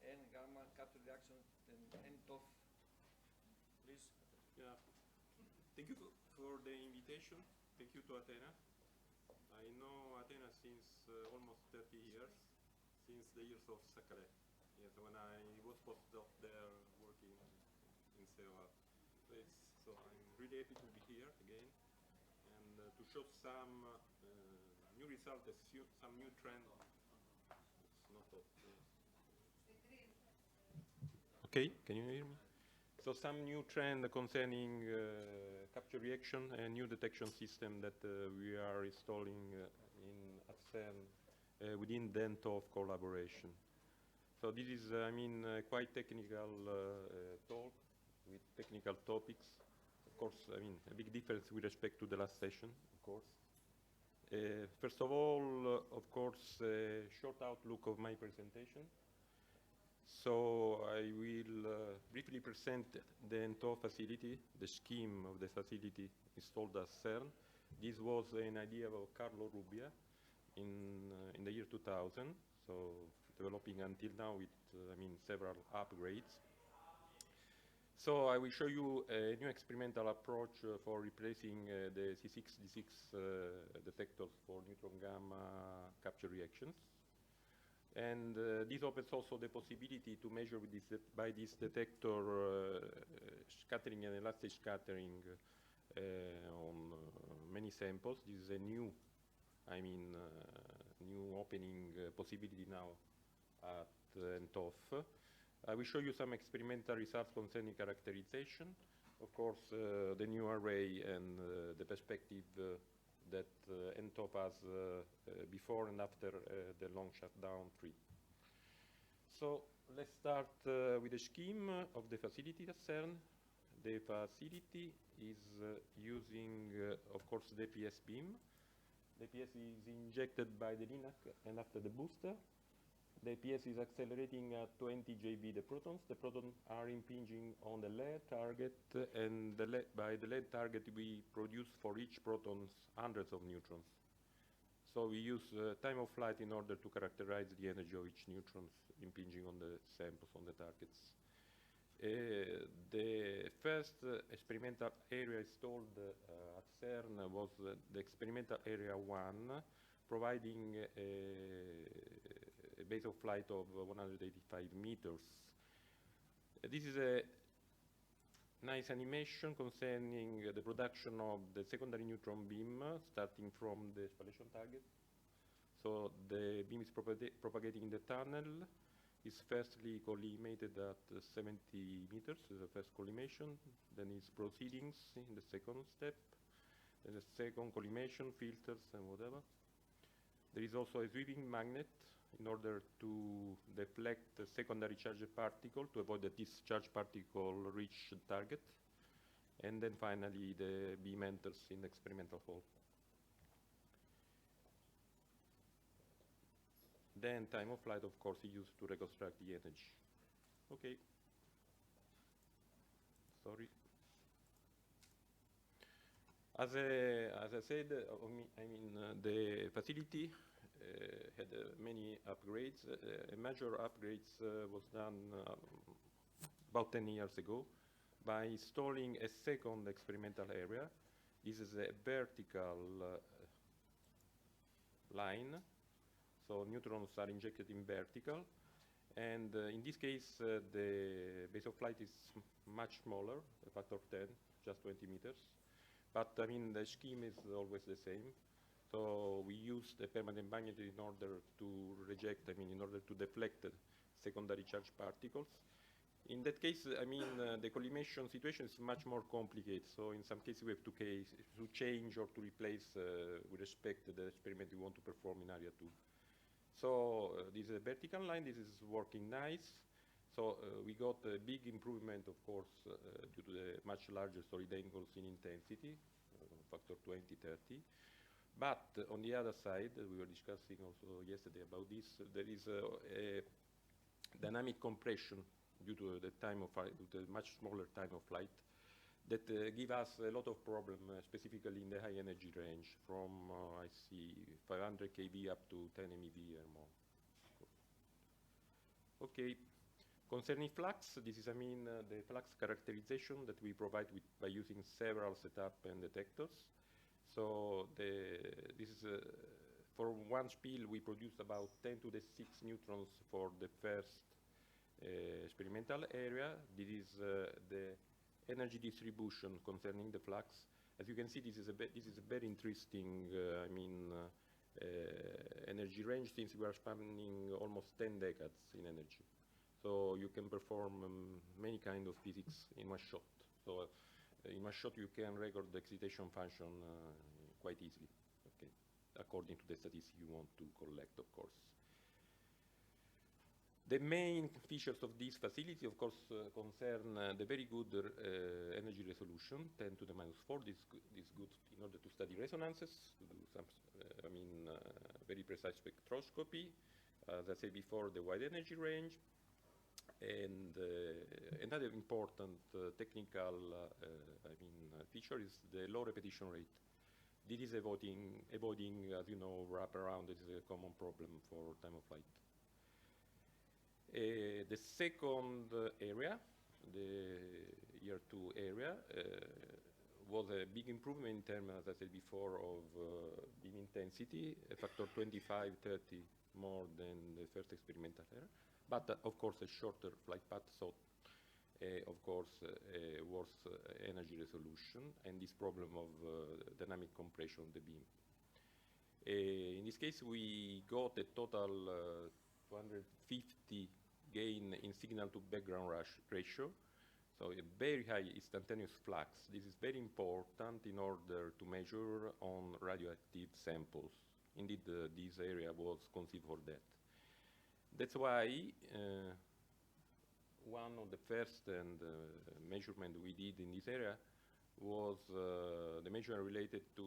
and gamma capture reaction and NTOF. Please. Yeah. Thank you for the invitation. Thank you to Athena. I know Athena since almost 30 years, since the years of Sakare. Yes, when I was postdoc there working in CEOA. So I'm really happy to be here again and to show some new results, some new trend. It's not okay, can you hear me? So some new trend concerning capture reaction and new detection system that we are installing at CERN within the NTOF collaboration. So this is, quite technical talk with technical topics. Of course, a big difference with respect to the last session, of course. First of all, of course, a short outlook of my presentation. So I will briefly present the NTOF facility, the scheme of the facility installed at CERN. This was an idea of Carlo Rubbia in the year 2000, so developing until now with, several upgrades. So I will show you a new experimental approach for replacing the C6, D6 detectors for neutron gamma capture reactions. And this opens also the possibility to measure with by this detector scattering and elastic scattering on many samples. This is a new, new opening possibility now at NTOF. I will show you some experimental results concerning characterization. Of course, the new array and the perspective that NTOF has before and after the long shutdown tree. So let's start with the scheme of the facility at CERN. The facility is using, of course, the PS beam. The PS is injected by the LINAC and after the booster. The PS is accelerating at 20 JB the protons. The protons are impinging on the lead target, and by the lead target we produce for each protons hundreds of neutrons. So we use time of flight in order to characterize the energy of each neutrons impinging on the samples, on the targets. The first experimental area installed at CERN was the experimental area 1, providing a base of flight of 185 meters. This is a nice animation concerning the production of the secondary neutron beam starting from the spallation target. So the beam is propagating in the tunnel. It's firstly collimated at 70 meters, the first collimation. Then it's proceedings in the second step. Then the second collimation, filters and whatever. There is also a sweeping magnet in order to deflect the secondary charged particle to avoid that this charged particle reach the target. And then finally the beam enters in the experimental hall. Then time of flight, of course, is used to reconstruct the energy. Okay. Sorry. As I said, the facility had many upgrades. A major upgrades was done about 10 years ago by installing a second experimental area. This is a vertical line. So neutrons are injected in vertical. And in this case, the base of flight is much smaller, a factor of 10, just 20 meters. But the scheme is always the same. So we use the permanent magnet in order to reject, in order to deflect secondary charged particles. In that case, the collimation situation is much more complicated. So in some cases we have to change or to replace with respect to the experiment we want to perform in area 2. So this is a vertical line. This is working nice. So we got a big improvement, of course, due to the much larger solid angles in intensity, factor 20, 30. But on the other side, we were discussing also yesterday about this, there is a dynamic compression due to the time of flight, the much smaller time of flight, that give us a lot of problem, specifically in the high energy range, from I see 500 kV up to 10 MeV or more. Okay, Concerning flux, this is, the flux characterization that we provide by using several setup and detectors. So this is, for one spill, we produce about 10 to the 6 neutrons for the first experimental area. This is the energy distribution concerning the flux. As you can see, this is a very interesting, energy range, since we are spanning almost 10 decades in energy. So you can perform many kind of physics in one shot. So in one shot you can record the excitation function quite easily, okay, according to the statistics you want to collect, of course. The main features of this facility, of course, concern the very good energy resolution, 10 to the minus 4. This is good in order to study resonances, to do some, very precise spectroscopy. As I said before, the wide energy range. And another important technical feature is the low repetition rate. This is avoiding, as you know, wraparound. This is a common problem for time of flight. The second area, the year 2 area, was a big improvement in terms, as I said before, of beam intensity, a factor 25, 30 more than the first experimental era. But of course, a shorter flight path, so of course, worse energy resolution, and this problem of dynamic compression of the beam. In this case, we got a total 250 gain in signal to background ratio, so a very high instantaneous flux. This is very important in order to measure on radioactive samples. Indeed, this area was conceived for that. That's why one of the first measurement we did in this area was the measurement related to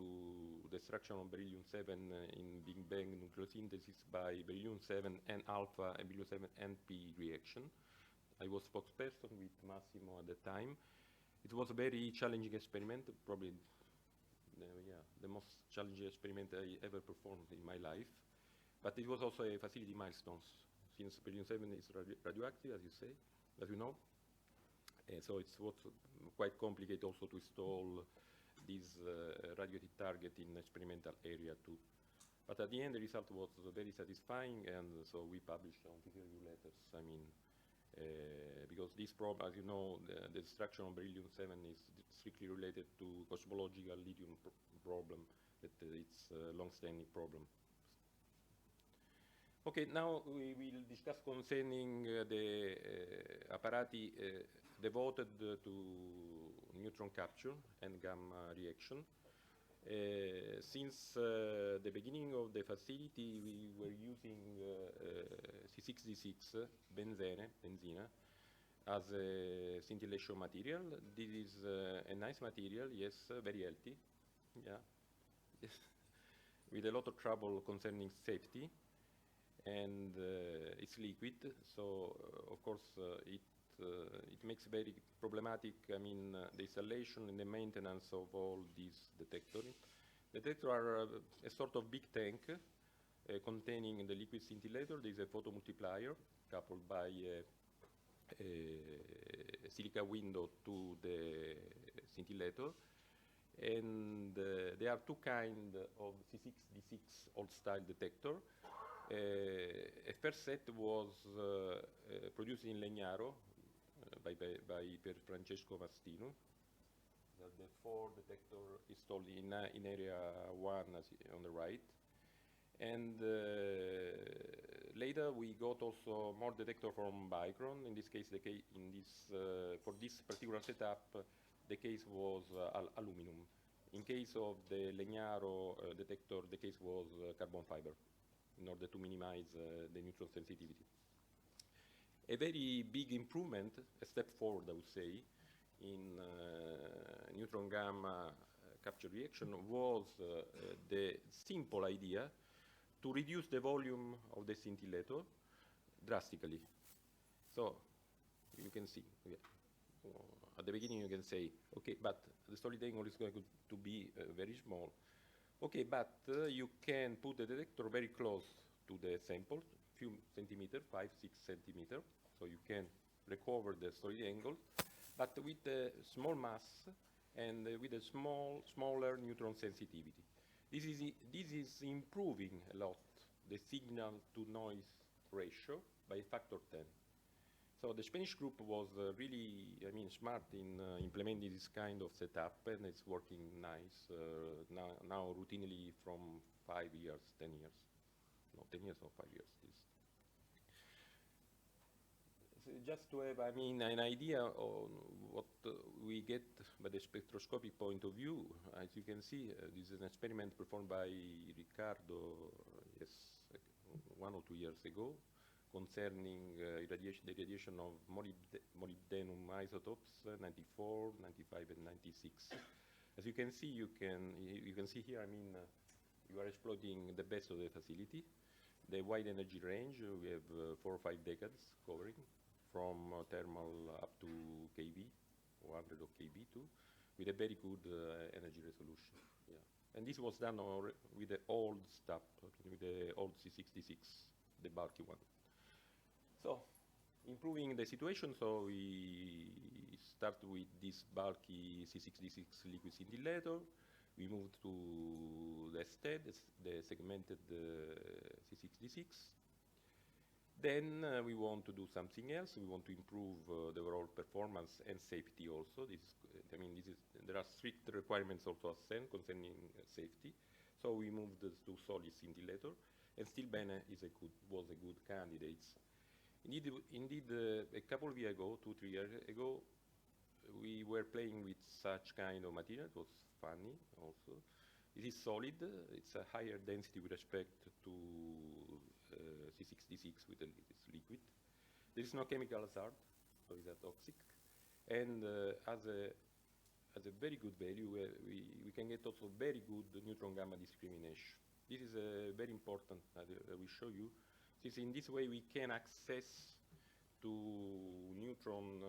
the destruction of beryllium-7 in Big Bang nucleosynthesis by beryllium-7 and alpha and beryllium-7 NP reaction. I was spokesperson with Massimo at the time. It was a very challenging experiment, probably the most challenging experiment I ever performed in my life. But it was also a facility milestone, since beryllium-7 is radioactive, as you know. So it was quite complicated also to install this radioactive target in experimental area too. But at the end, the result was very satisfying, and so we published on peer review letters. Because this problem, as you know, the destruction of beryllium-7 is strictly related to cosmological lithium problem, that it's a long-standing problem. Okay, now we will discuss concerning the apparati devoted to neutron capture and gamma reaction. Since the beginning of the facility, we were using C6D6 benzene as a scintillation material. This is a nice material, yes, very healthy, yeah, with a lot of trouble concerning safety. And it's liquid, so of course it makes very problematic, the installation and the maintenance of all these detectors. Detectors are a sort of big tank containing the liquid scintillator. There is a photomultiplier coupled by a silica window to the scintillator. And there are two kinds of C6D6 old-style detector. A first set was produced in Legnaro by Per Francesco Mastino. The 4 detector installed in area 1 on the right. And later we got also more detector from Bicron. In this case, for this particular setup, the case was aluminum. In case of the Legnaro detector, the case was carbon fiber, in order to minimize the neutron sensitivity. A very big improvement, a step forward, I would say, in neutron gamma capture reaction was the simple idea to reduce the volume of the scintillator drastically. So you can see, at the beginning you can say, okay, but the solid angle is going to be very small. Okay, but you can put the detector very close to the sample, few centimeters, 5, 6 centimeters, so you can recover the solid angle, but with a small mass and with a smaller neutron sensitivity. This is improving a lot the signal to noise ratio by a factor 10. So the Spanish group was really, smart in implementing this kind of setup, and it's working nice now routinely from 5 years, 10 years. No, 10 years or 5 years. So just to have, an idea on what we get by the spectroscopic point of view, as you can see, this is an experiment performed by Riccardo, 1 or 2 years ago, concerning the radiation of molybdenum isotopes 94, 95, and 96. As you can see, you can see here. You are exploiting the best of the facility. The wide energy range, we have 4 or 5 decades covering, from thermal up to kV, 100 of kV too, with a very good energy resolution. Yeah. And this was done with the old stuff, with the old C66, the bulky one. So, improving the situation, so we start with this bulky C66 liquid scintillator. We moved to the STED, the segmented C66. Then we want to do something else. We want to improve the overall performance and safety also. There are strict requirements also at CERN concerning safety. So we moved to solid scintillator, and still Bene was a good candidate. Indeed, a couple of years ago, 2-3 years ago, we were playing with such kind of material. It was funny also. It is solid. It's a higher density with respect to C66 with this liquid. There is no chemical hazard, so it's toxic. And as a very good value, we can get also very good neutron gamma discrimination. This is very important that I will show you. Since in this way we can access to neutron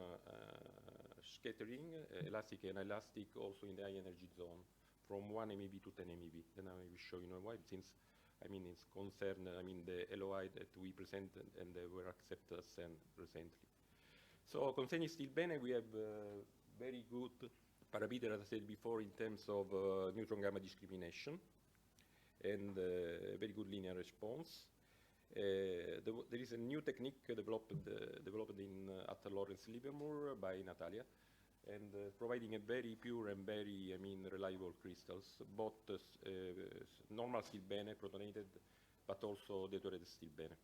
scattering, elastic and elastic, also in the high energy zone, from 1 MeV to 10 MeV. Then I will show you in a while, since it's concerned, the LOI that we presented and they were accepted as CERN recently. So concerning still Bene, we have very good parameter, as I said before, in terms of neutron gamma discrimination and very good linear response. There is a new technique developed at Lawrence Livermore by Natalia, and providing a very pure and very, reliable crystals, both normal still Bene, protonated, but also detonated still Bene.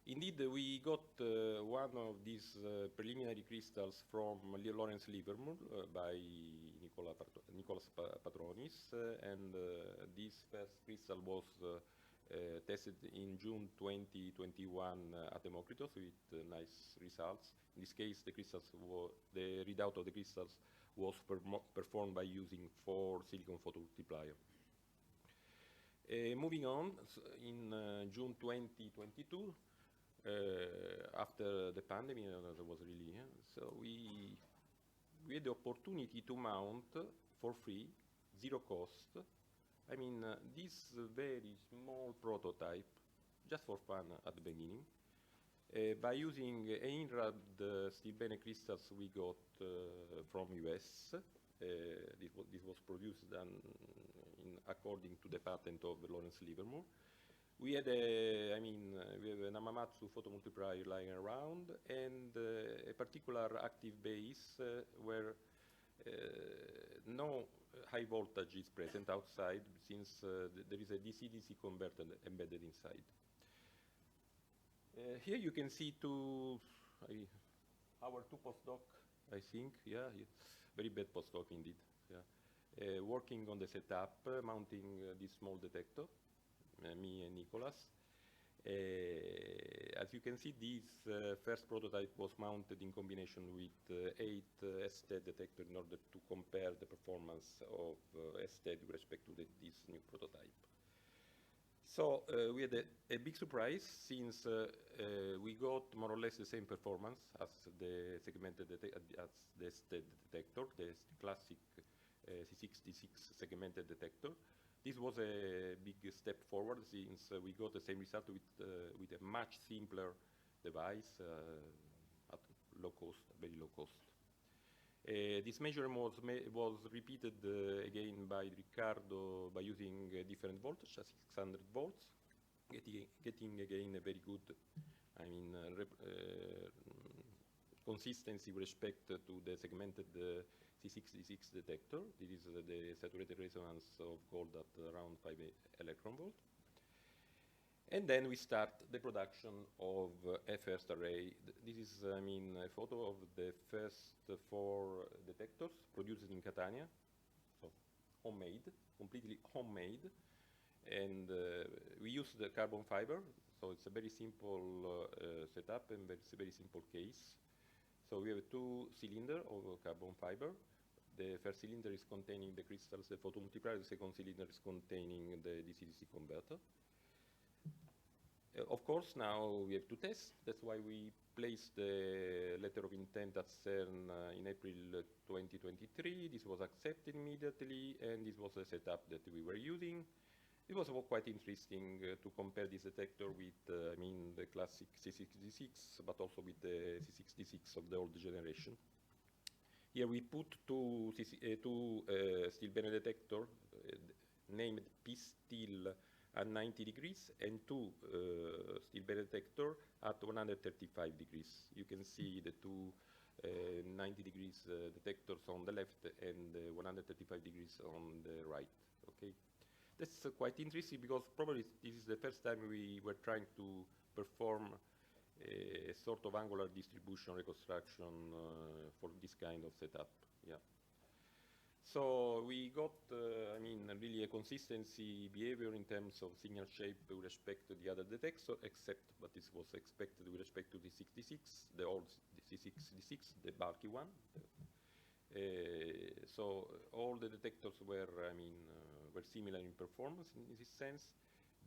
Indeed, we got one of these preliminary crystals from Lawrence Livermore by Nicolas Patronis, and this first crystal was tested in June 2021 at Democritus with nice results. In this case, the readout of the crystals was performed by using 4 silicon photomultiplier. Moving on, in June 2022, after the pandemic, there was really, so we had the opportunity to mount for free, 0 cost, this very small prototype, just for fun at the beginning, by using INRAD still Bene crystals we got from US. This was produced according to the patent of Lawrence Livermore. We had we have an Hamamatsu photomultiplier lying around, and a particular active base where no high voltage is present outside, since there is a DC-DC converter embedded inside. Here you can see our 2 postdoc, I think, very bad postdoc indeed, working on the setup, mounting this small detector, me and Nicolas. As you can see, this first prototype was mounted in combination with 8 STED detectors in order to compare the performance of STED with respect to this new prototype. So we had a big surprise, since we got more or less the same performance as the segmented as the STED detector, the classic C66 segmented detector. This was a big step forward, since we got the same result with a much simpler device, low cost, very low cost. This measurement was repeated again by Riccardo by using different voltage, 600 volts, getting again a very good, I mean, consistency with respect to the segmented C6D6 detector. This is the saturated resonance of gold at around 5 electron volt. And then we start the production of a first array. This is, I mean, a photo of the first 4 detectors produced in Catania, so homemade, completely homemade. And we use the carbon fiber, so it's a very simple setup and very simple case. So we have 2 cylinders of carbon fiber. The first cylinder is containing the crystals, the photomultiplier. The second cylinder is containing the DC-DC converter. Of course, now we have to test. That's why we placed the letter of intent at CERN in April 2023. This was accepted immediately, and this was the setup that we were using. It was quite interesting to compare this detector with, I mean, the classic C6D6, but also with the C6D6 of the old generation. Here we put two still-bene detector named P-still at 90 degrees and 2 still-bene detector at 135 degrees. You can see the 2 90 degrees detectors on the left and 135 degrees on the right. Okay, that's quite interesting because probably this is the first time we were trying to perform a sort of angular distribution reconstruction for this kind of setup. Yeah. So we got, I mean, really a consistency behavior in terms of signal shape with respect to the other detector, except, but this was expected with respect to the C6D6, the old C6D6, the bulky one. So all the detectors were, I mean, were similar in performance in this sense.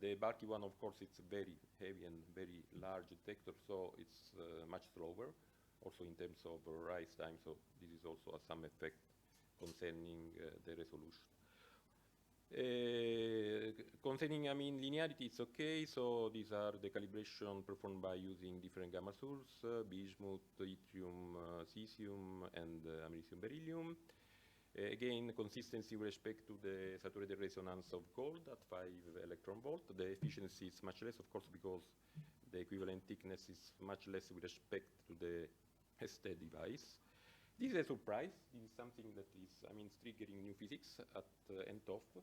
The bulky one, of course, it's very heavy and very large detector, so it's much slower, also in terms of rise time. So this is also some effect concerning the resolution. Concerning, I mean, linearity, it's okay. So these are the calibration performed by using different gamma sources, bismuth, yttrium, cesium, and americium, beryllium. Again, consistency with respect to the saturated resonance of gold at 5 electron volt. The efficiency is much less, of course, because the equivalent thickness is much less with respect to the ST device. This is a surprise. This is something that is, I mean, triggering new physics at NTOF.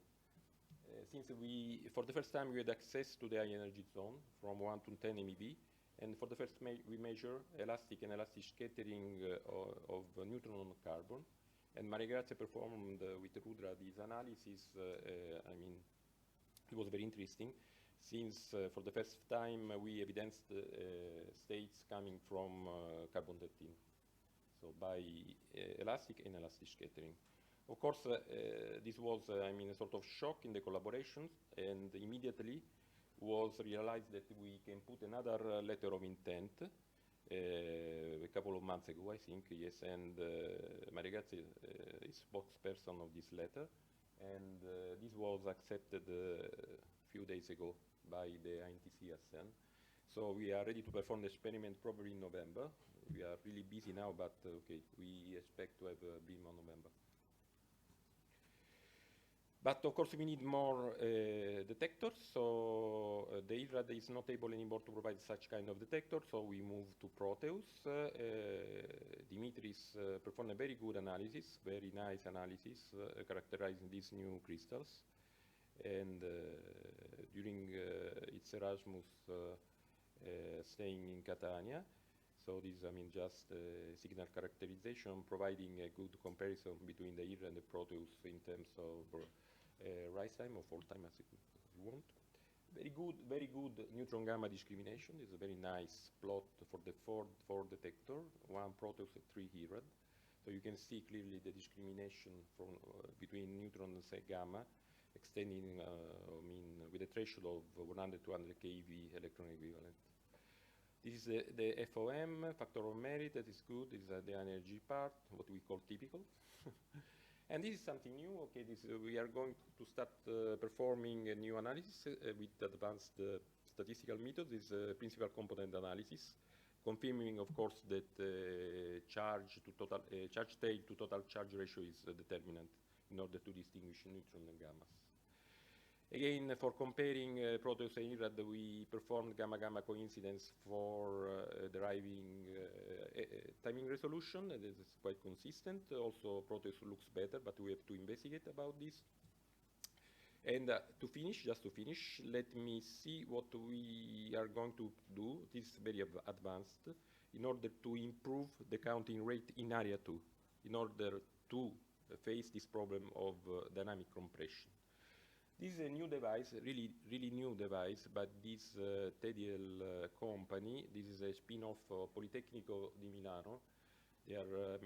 Since we, for the first time, we had access to the high energy zone from 1 to 10 MeV, and for the first we measure elastic and elastic scattering of neutron on carbon. And Maria Grazia performed with Rudra this analysis. I mean, it was very interesting, since for the first time we evidenced states coming from carbon-13. So by elastic and elastic scattering. Of course, this was, I mean, a sort of shock in the collaborations, and immediately was realized that we can put another letter of intent a couple of months ago, I think, yes, and Maria Grazia is spokesperson of this letter, and this was accepted a few days ago by the INTC at CERN. So we are ready to perform the experiment probably in November. We are really busy now, but okay, we expect to have a beam on November. But of course, we need more detectors. So the IRAD is not able anymore to provide such kind of detector. So we move to Proteus. Dimitris performed a very good analysis, very nice analysis, characterizing these new crystals. And during its Erasmus staying in Catania. So this is, I mean, just signal characterization, providing a good comparison between the IRA and the Proteus in terms of rise time or fall time, as you want. Very good neutron gamma discrimination. It's a very nice plot for the four detector, 1 Proteus and 3 IRAD. So you can see clearly the discrimination from between neutron and gamma, extending, I mean, with a threshold of 100 to 200 keV electron equivalent. This is the FOM, factor of merit, that is good. This is the energy part, what we call typical. And this is something new. Okay, we are going to start performing a new analysis with advanced statistical methods. This is principal component analysis. confirming, of course, that charge state to total charge ratio is a determinant in order to distinguish neutron and gammas. Again, for comparing Proteus and IRAD, we performed gamma-gamma coincidence for deriving timing resolution. This is quite consistent. Also, Proteus looks better, but we have to investigate about this. And just to finish, let me see what we are going to do. This is very advanced, in order to improve the counting rate in area 2, in order to face this problem of dynamic compression. This is a new device, really new device, but this TEDL company, this is a spin-off of Politecnico di Milano. They are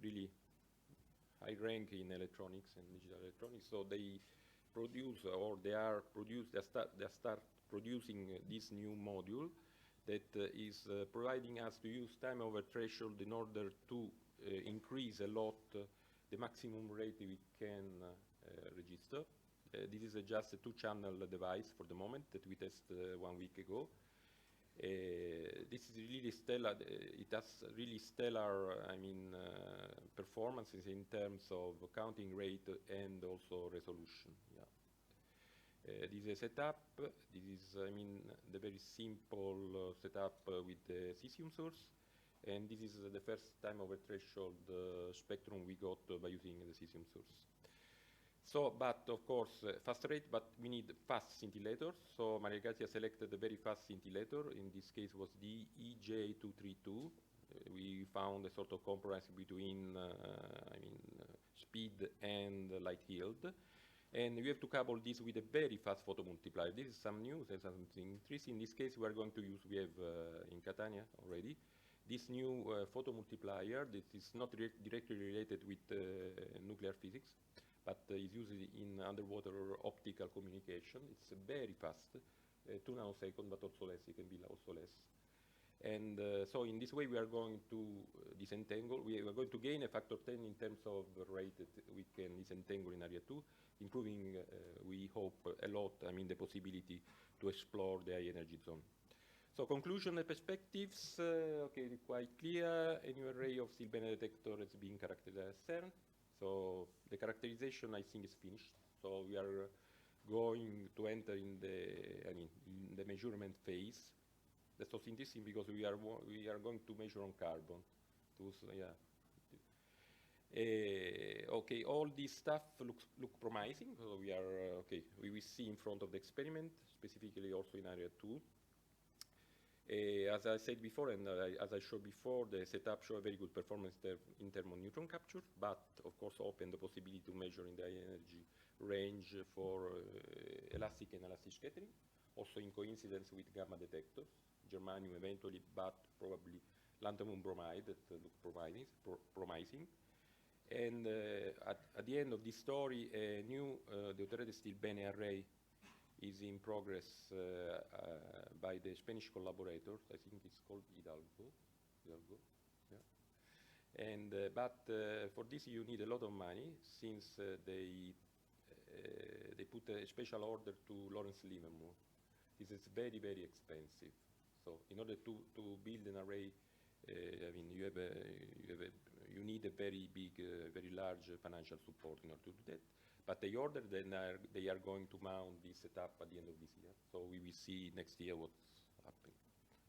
really high rank in electronics and digital electronics, so they produce, or they start producing this new module that is providing us to use time over threshold in order to increase a lot the maximum rate we can register. This is just a 2-channel device for the moment that we tested 1 week ago. This is really stellar. It has really stellar, performances in terms of counting rate and also resolution. Yeah. This is a setup. This is, the very simple setup with the cesium source, and this is the first time over threshold spectrum we got by using the cesium source. So, but of course, fast rate, but we need fast scintillators. So Maria Grazia selected a very fast scintillator. In this case was the EJ232. We found a sort of compromise between, speed and light yield. And we have to couple this with a very fast photomultiplier. This is some news and something interesting. In this case, we are going to use, we have in Catania already, this new photomultiplier that is not directly related with nuclear physics, but is used in underwater optical communication. It's very fast, 2 nanoseconds, but also less. It can be also less. And so in this way, we are going to disentangle. We are going to gain a factor 10 in terms of rate that we can disentangle in area 2, improving, we hope, a lot, the possibility to explore the high energy zone. So conclusion and perspectives, okay, quite clear. A new array of Steel-Bennett detector is being characterized as CERN. So the characterization, I think, is finished. So we are going to enter in the measurement phase. That's also interesting because we are going to measure on carbon. Okay, all this stuff look promising. So we are we will see in front of the experiment, specifically also in area 2. As I said before, and as I showed before, the setup shows a very good performance in terms of neutron capture, but of course open the possibility to measure in the high energy range for elastic and elastic scattering, also in coincidence with gamma detectors, germanium eventually, but probably lanthanum bromide that look promising. And at the end of this story, a new deuterated Steel-Bennett array is in progress by the Spanish collaborators. I think it's called Hidalgo, yeah. And but for this you need a lot of money, since they put a special order to Lawrence Livermore. This is very, very expensive. So in order to build an array, you need a very big, very large financial support in order to do that. But they ordered, then they are going to mount this setup at the end of this year. So we will see next year what's happening.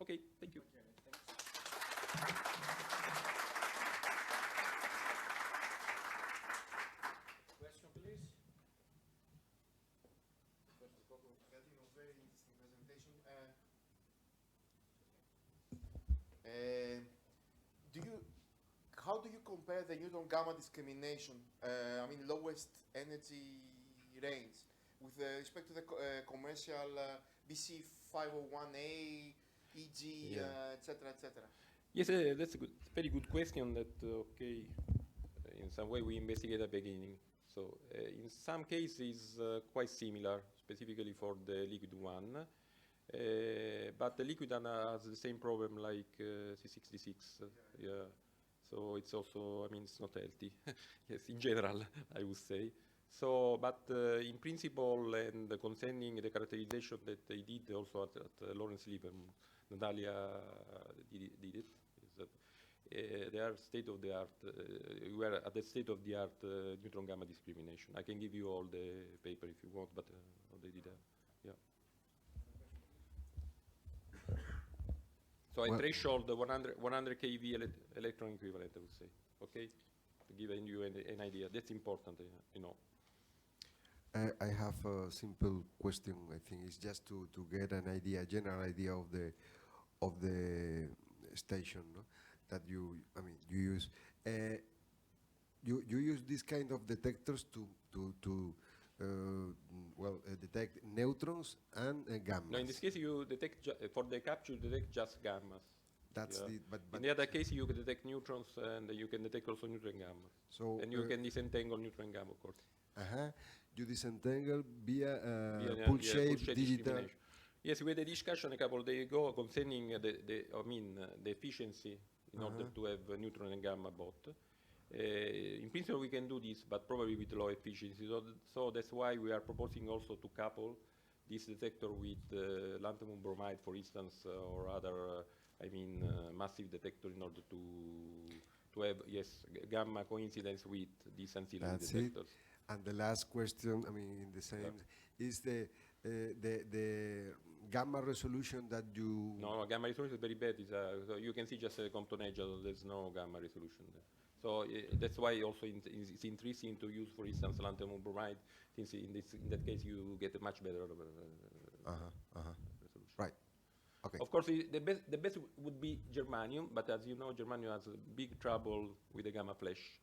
Okay, thank you. Okay, thanks. Question, please. Agatino, very interesting presentation. How do you compare the neutron-gamma discrimination, lowest energy range, with respect to the commercial BC501A, EG, etc., etc.? Yes, that's a very good question that, in some way we investigate at the beginning. So in some cases, quite similar, specifically for the liquid one. But the liquid one has the same problem like C66. Yeah. So it's also, it's not healthy. Yes, in general, I would say. So, but in principle, and concerning the characterization that they did also at Lawrence Livermore, Natalia did it. Is that they are state-of-the-art. We are at the state-of-the-art neutron gamma discrimination. I can give you all the paper if you want, but they did that. Yeah. So I threshold the 100 keV electron equivalent, I would say. Okay, giving you an idea. That's important, you know. I have a simple question. I think it's just to get an idea, general idea of the station, no? That you use. You use this kind of detectors to detect neutrons and gammas. No, in this case you detect for the capture you detect just gammas. That's yeah. but in the other case you can detect neutrons and you can detect also neutron gamma. So and you can disentangle neutron gamma, of course. You disentangle via pool shape digital. Yes, we had a discussion a couple of days ago concerning the efficiency in order to have neutron and gamma both. In principle, we can do this, but probably with low efficiency. So that's why we are proposing also to couple this detector with lanthanum bromide, for instance, or other, massive detector in order to have, gamma coincidence with these ancillary detectors. And the last question, in the same, is the gamma resolution that you... No, gamma resolution is very bad. So you can see just a Compton edge, there's no gamma resolution there. So that's why also it's interesting to use, for instance, lanthanum bromide, since in that case you get a much better resolution. Right. Okay. Of course, the best would be germanium, but as you know, germanium has a big trouble with the gamma flash.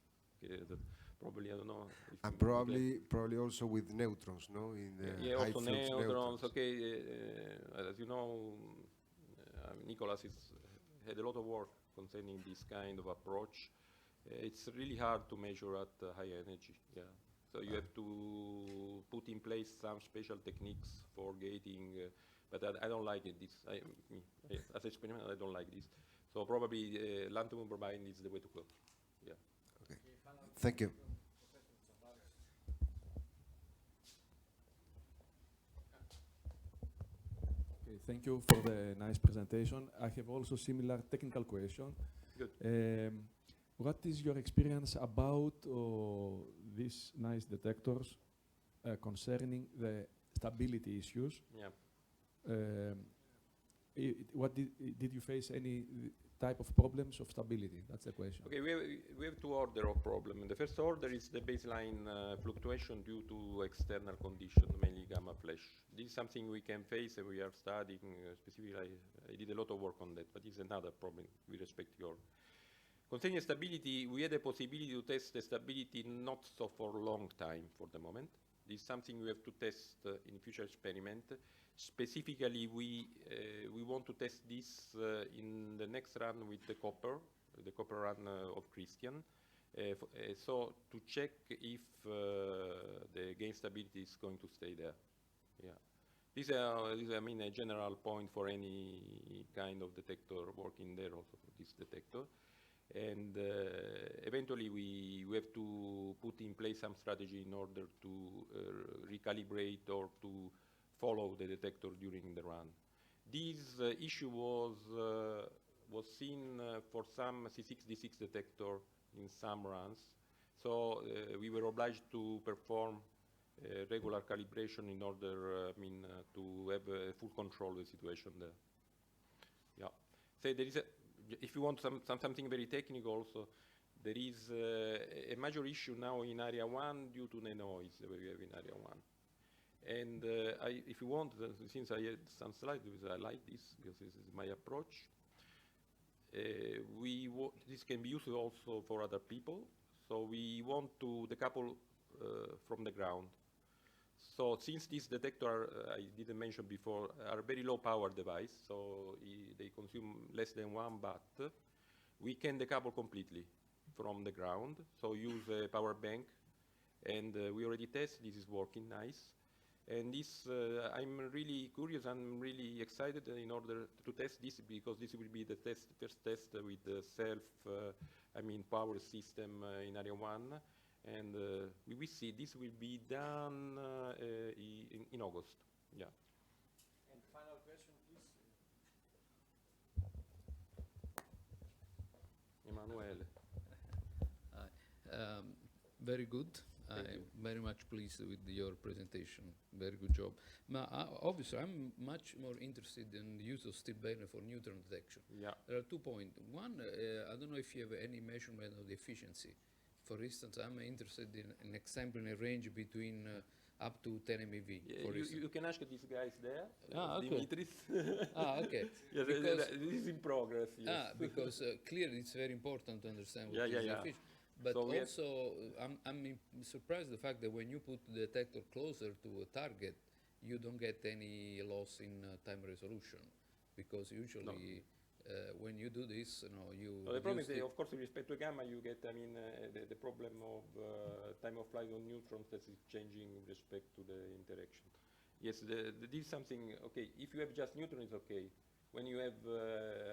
Probably, I don't know. And probably also with neutrons, no? In the high also flux neutrons. Okay, as you know, Nicholas had a lot of work concerning this kind of approach. It's really hard to measure at high energy. Yeah. So you have to put in place some special techniques for gating, but I don't like it. As an experiment, I don't like this. So probably lanthanum bromide is the way to go. Yeah. Okay. Thank you. Okay, thank you for the nice presentation. I have also similar technical question. Good. What is your experience about these nice detectors concerning the stability issues? Yeah. Did you face any type of problems of stability? That's the question. Okay, we have two orders of problem. The first order is the baseline fluctuation due to external conditions, mainly gamma flash. This is something we can face and we are studying specifically. I did a lot of work on that, but it's another problem with respect to your. Concerning stability, we had the possibility to test the stability not so for a long time for the moment. This is something we have to test in future experiment. Specifically, we want to test this in the next run with the copper run of Christian. So to check if the gain stability is going to stay there. Yeah. This is a general point for any kind of detector working there also for this detector. And eventually we have to put in place some strategy in order to recalibrate or to follow the detector during the run. This issue was seen for some C6D6 detector in some runs. So we were obliged to perform regular calibration in order to have full control of the situation there. Yeah. So there is if you want something very technical also, there is a major issue now in area 1 due to the noise that we have in area 1. And if you want, since I had some slides, because I like this, because this is my approach, this can be used also for other people. So we want to decouple from the ground. So since these detectors, I didn't mention before, are very low power device, so they consume less than 1 watt, we can decouple completely from the ground. So use a power bank, and we already test, this is working nice. And this, I'm really curious, I'm really excited in order to test this, because this will be the first test with the power system in area 1. And we will see this will be done in August. Yeah. And final question, please. Emanuele. Very good. Thank I'm you. very much pleased with your presentation. Very good job. Obviously, I'm much more interested in the use of Stilbene for neutron detection. Yeah. There are 2 points. One, I don't know if you have any measurement of the efficiency. For instance, I'm interested in an example in a range between up to 10 MeV. For instance. You can ask these guys there. Okay. Dimitris. Okay. Yes, Because this is in progress. Yes. because clearly it's very important to understand what Yeah, is yeah, the yeah. efficiency. But So we have- also, I'm surprised the fact that when you put the detector closer to a target, you don't get any loss in time resolution, because usually when you do this, you. So the problem is, reduce of course, with respect to gamma, you get, the problem of time of flight on neutrons that is changing with respect to the interaction. Yes, this is something, okay, if you have just neutron, it's okay. When you have,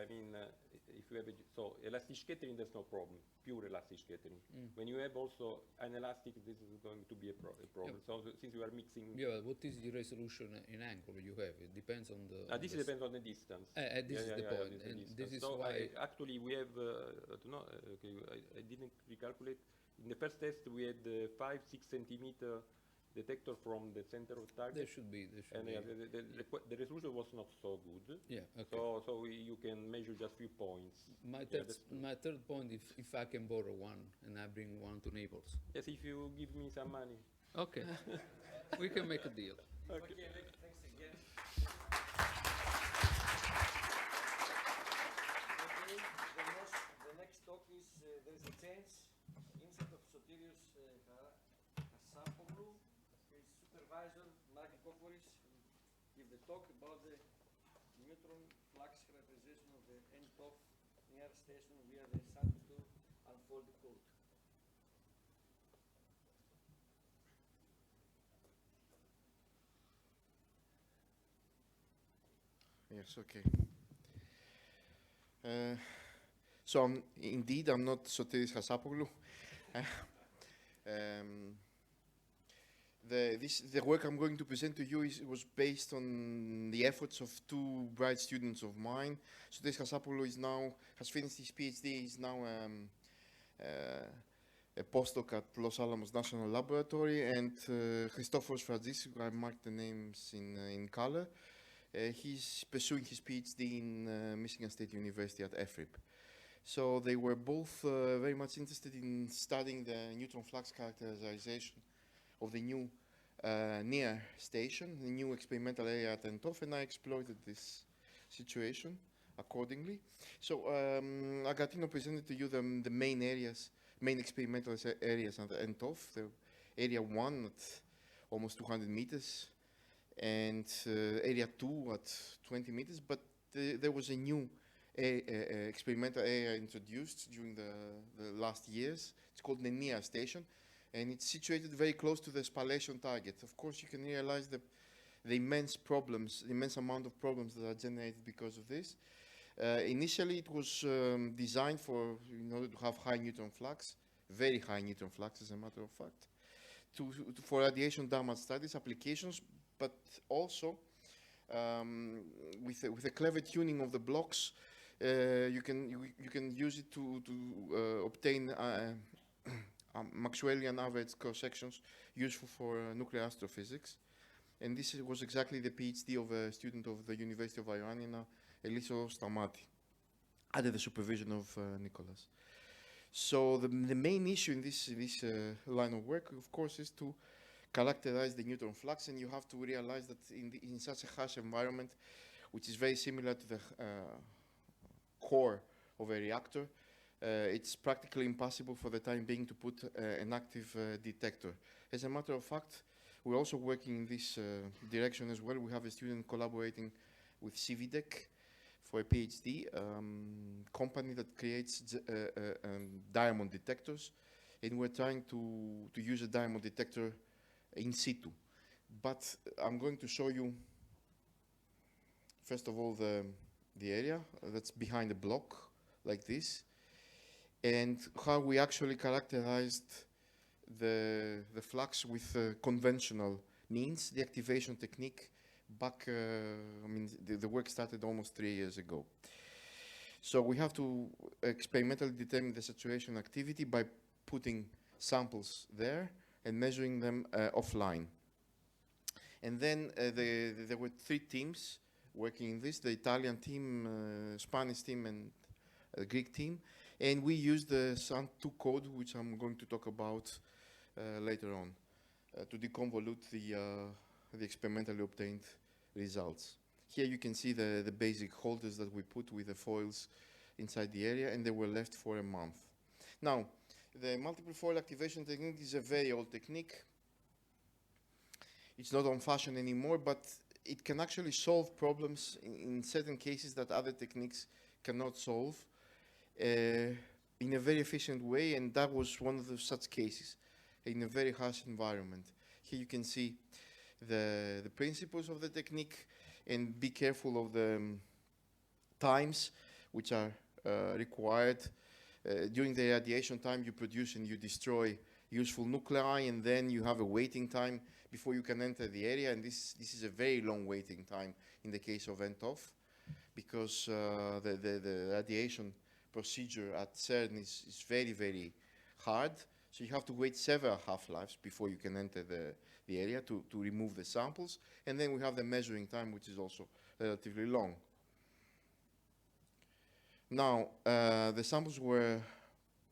if you have, so elastic scattering, there's no problem, pure elastic scattering. When you have also inelastic, this is going to be a problem. Yeah. So since you are mixing. Yeah, what is the resolution in angle you have? It depends on the. This depends on the distance. This is the point, this is the and distance. this is so why. actually we have, I don't know, okay, I didn't recalculate. In the first test, we had 5-6 centimeter detector from the center of target. There should be. And the resolution was not so good. Yeah. Okay. So you can measure just few points. My Yeah, third point, if I can borrow one and I bring one to Naples. Yes, if you give me some money. Okay. We can make a deal. Okay. Thanks again. The next talk is there is a change. Instead of Sotirios Chasapoglou, his supervisor, Kokkoris, will give the talk about the neutron flux characterization of the end-of near station via the sample unfolded code. Yes, okay. So indeed, I'm not Sotirios Chasapoglou. The work I'm going to present to you was based on the efforts of two bright students of mine. Sotirios Chasapoglou has finished his PhD, is now a postdoc at Los Alamos National Laboratory, and Christoforos Frazis, I marked the names in color. He's pursuing his PhD in Michigan State University at EFRIB. So they were both very much interested in studying the neutron flux characterization of the new near station, the new experimental area at Entov, and I exploited this situation accordingly. So Agatino presented to you the main areas, main experimental areas at Entov, the area 1 at almost 200 meters, and area 2 at 20 meters, but there was a new experimental area introduced during the last years. It's called the NEAR station, and it's situated very close to the spallation target. Of course, you can realize the immense problems, the immense amount of problems that are generated because of this. Initially, it was designed in order to have high neutron flux, very high neutron flux, as a matter of fact, for radiation damage studies applications, but also with a clever tuning of the blocks, you can use it to obtain Maxwellian average cross sections useful for nuclear astrophysics. And this was exactly the PhD of a student of the University of Ioannina, Eliso Stamati, under the supervision of Nicholas. So the main issue in this line of work, of course, is to characterize the neutron flux, and you have to realize that in such a harsh environment, which is very similar to the core of a reactor, it's practically impossible for the time being to put an active detector. As a matter of fact, we're also working in this direction as well. We have a student collaborating with CVDEC for a PhD company that creates diamond detectors, and we're trying to use a diamond detector in situ. But I'm going to show you, first of all, the area that's behind the block, like this, and how we actually characterized the flux with conventional means, the activation technique back, the work started almost 3 years ago. So we have to experimentally determine the saturation activity by putting samples there and measuring them offline. And then there were 3 teams working in this, the Italian team, Spanish team, and Greek team. And we used the SANT2 code, which I'm going to talk about later on, to deconvolute the experimentally obtained results. Here you can see the basic holders that we put with the foils inside the area, and they were left for a month. Now, the multiple foil activation technique is a very old technique. It's not on fashion anymore, but it can actually solve problems in certain cases that other techniques cannot solve in a very efficient way, and that was one of such cases in a very harsh environment. Here you can see the principles of the technique, and be careful of the times which are required. During the radiation time, you produce and you destroy useful nuclei, and then you have a waiting time before you can enter the area, and this is a very long waiting time in the case of HINPw7, because the radiation procedure at CERN is very, very hard. So you have to wait several half-lives before you can enter the area to remove the samples. And then we have the measuring time, which is also relatively long. Now, the samples were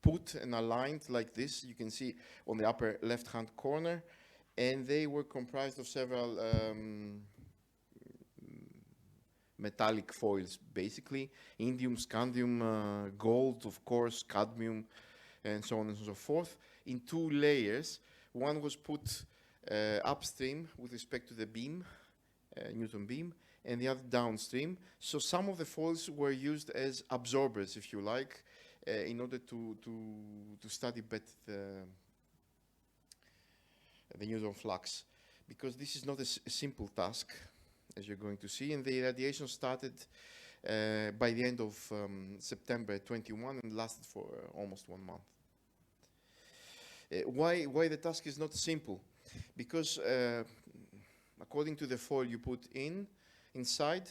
put and aligned like this. You can see on the upper left-hand corner. And they were comprised of several metallic foils, basically. Indium, scandium, gold, of course, cadmium, and so on and so forth, in 2 layers. One was put upstream with respect to the beam, Newton beam, and the other downstream. So some of the foils were used as absorbers, if you like, in order to study better the Newton flux, because this is not a simple task, as you're going to see. And the radiation started by the end of September 21 and lasted for almost 1 month. Why the task is not simple? Because according to the foil you put inside,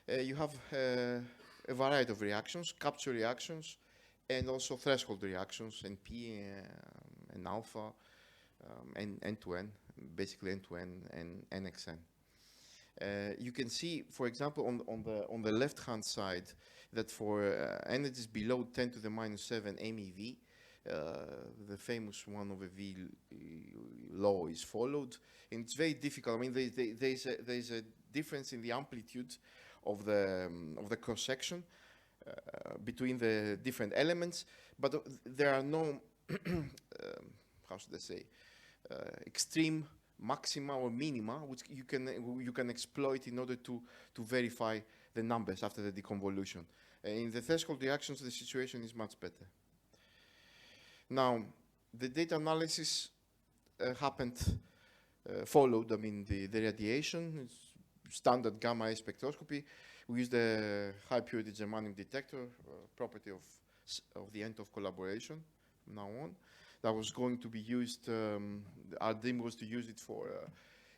you have a variety of reactions, capture reactions, and also threshold reactions, NP and alpha, and N2N, basically N2N and NXN. You can see, for example, on the left-hand side, that for energies below 10 to the -7 MeV, the famous 1 over V law is followed, and it's very difficult. I mean, there's a difference in the amplitude of the cross-section between the different elements, but there are no, how should I say, extreme maxima or minima, which you can exploit in order to verify the numbers after the deconvolution. In the threshold reactions, the situation is much better. Now, the data analysis followed, I mean, the radiation, standard gamma ray spectroscopy. We used a high purity germanium detector, property of the HINPw7 collaboration from now on. That was going to be used, our dream was to use it for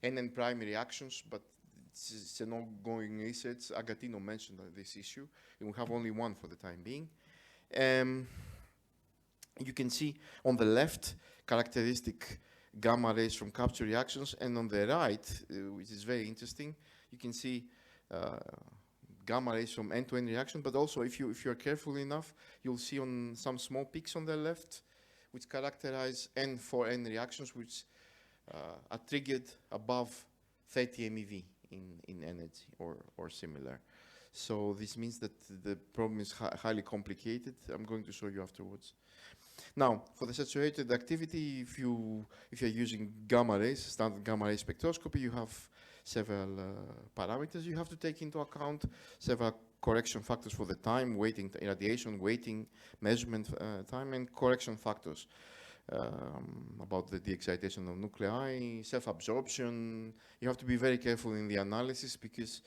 NN prime reactions, but it's an ongoing research. Agatino mentioned this issue, and we have only one for the time being. You can see on the left characteristic gamma rays from capture reactions, and on the right, which is very interesting, you can see gamma rays from end-to-end reaction, but also if you're careful enough, you'll see on some small peaks on the left, which characterize N4N reactions, which are triggered above 30 MeV in energy or similar. So this means that the problem is highly complicated. I'm going to show you afterwards. Now, for the saturated activity, if you're using gamma rays, standard gamma ray spectroscopy, you have several parameters you have to take into account, several correction factors for the time, waiting, irradiation, waiting, measurement time, and correction factors about the de-excitation of nuclei, self-absorption. You have to be very careful in the analysis because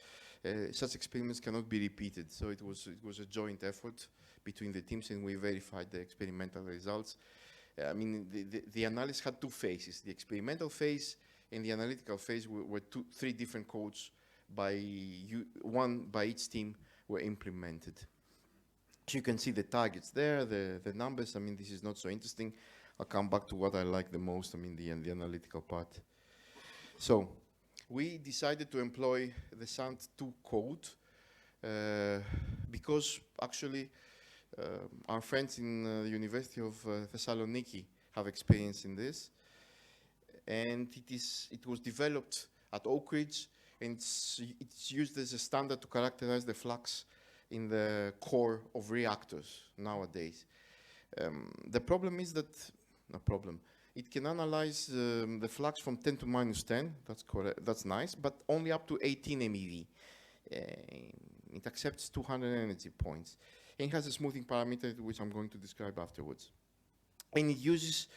such experiments cannot be repeated. So it was a joint effort between the teams, and we verified the experimental results. I mean, the analysis had 2 phases. The experimental phase and the analytical phase were 3 different codes one by each team were implemented. So you can see the targets there, the numbers. I mean, this is not so interesting. I'll come back to what I like the most, I mean, the analytical part. So we decided to employ the SANT2 code because actually our friends in the University of Thessaloniki have experience in this. And it was developed at Oak Ridge, and it's used as a standard to characterize the flux in the core of reactors nowadays. The problem is that, it can analyze the flux from 10 to minus 10, that's correct, that's nice, but only up to 18 MeV. It accepts 200 energy points. And it has a smoothing parameter, which I'm going to describe afterwards. And it uses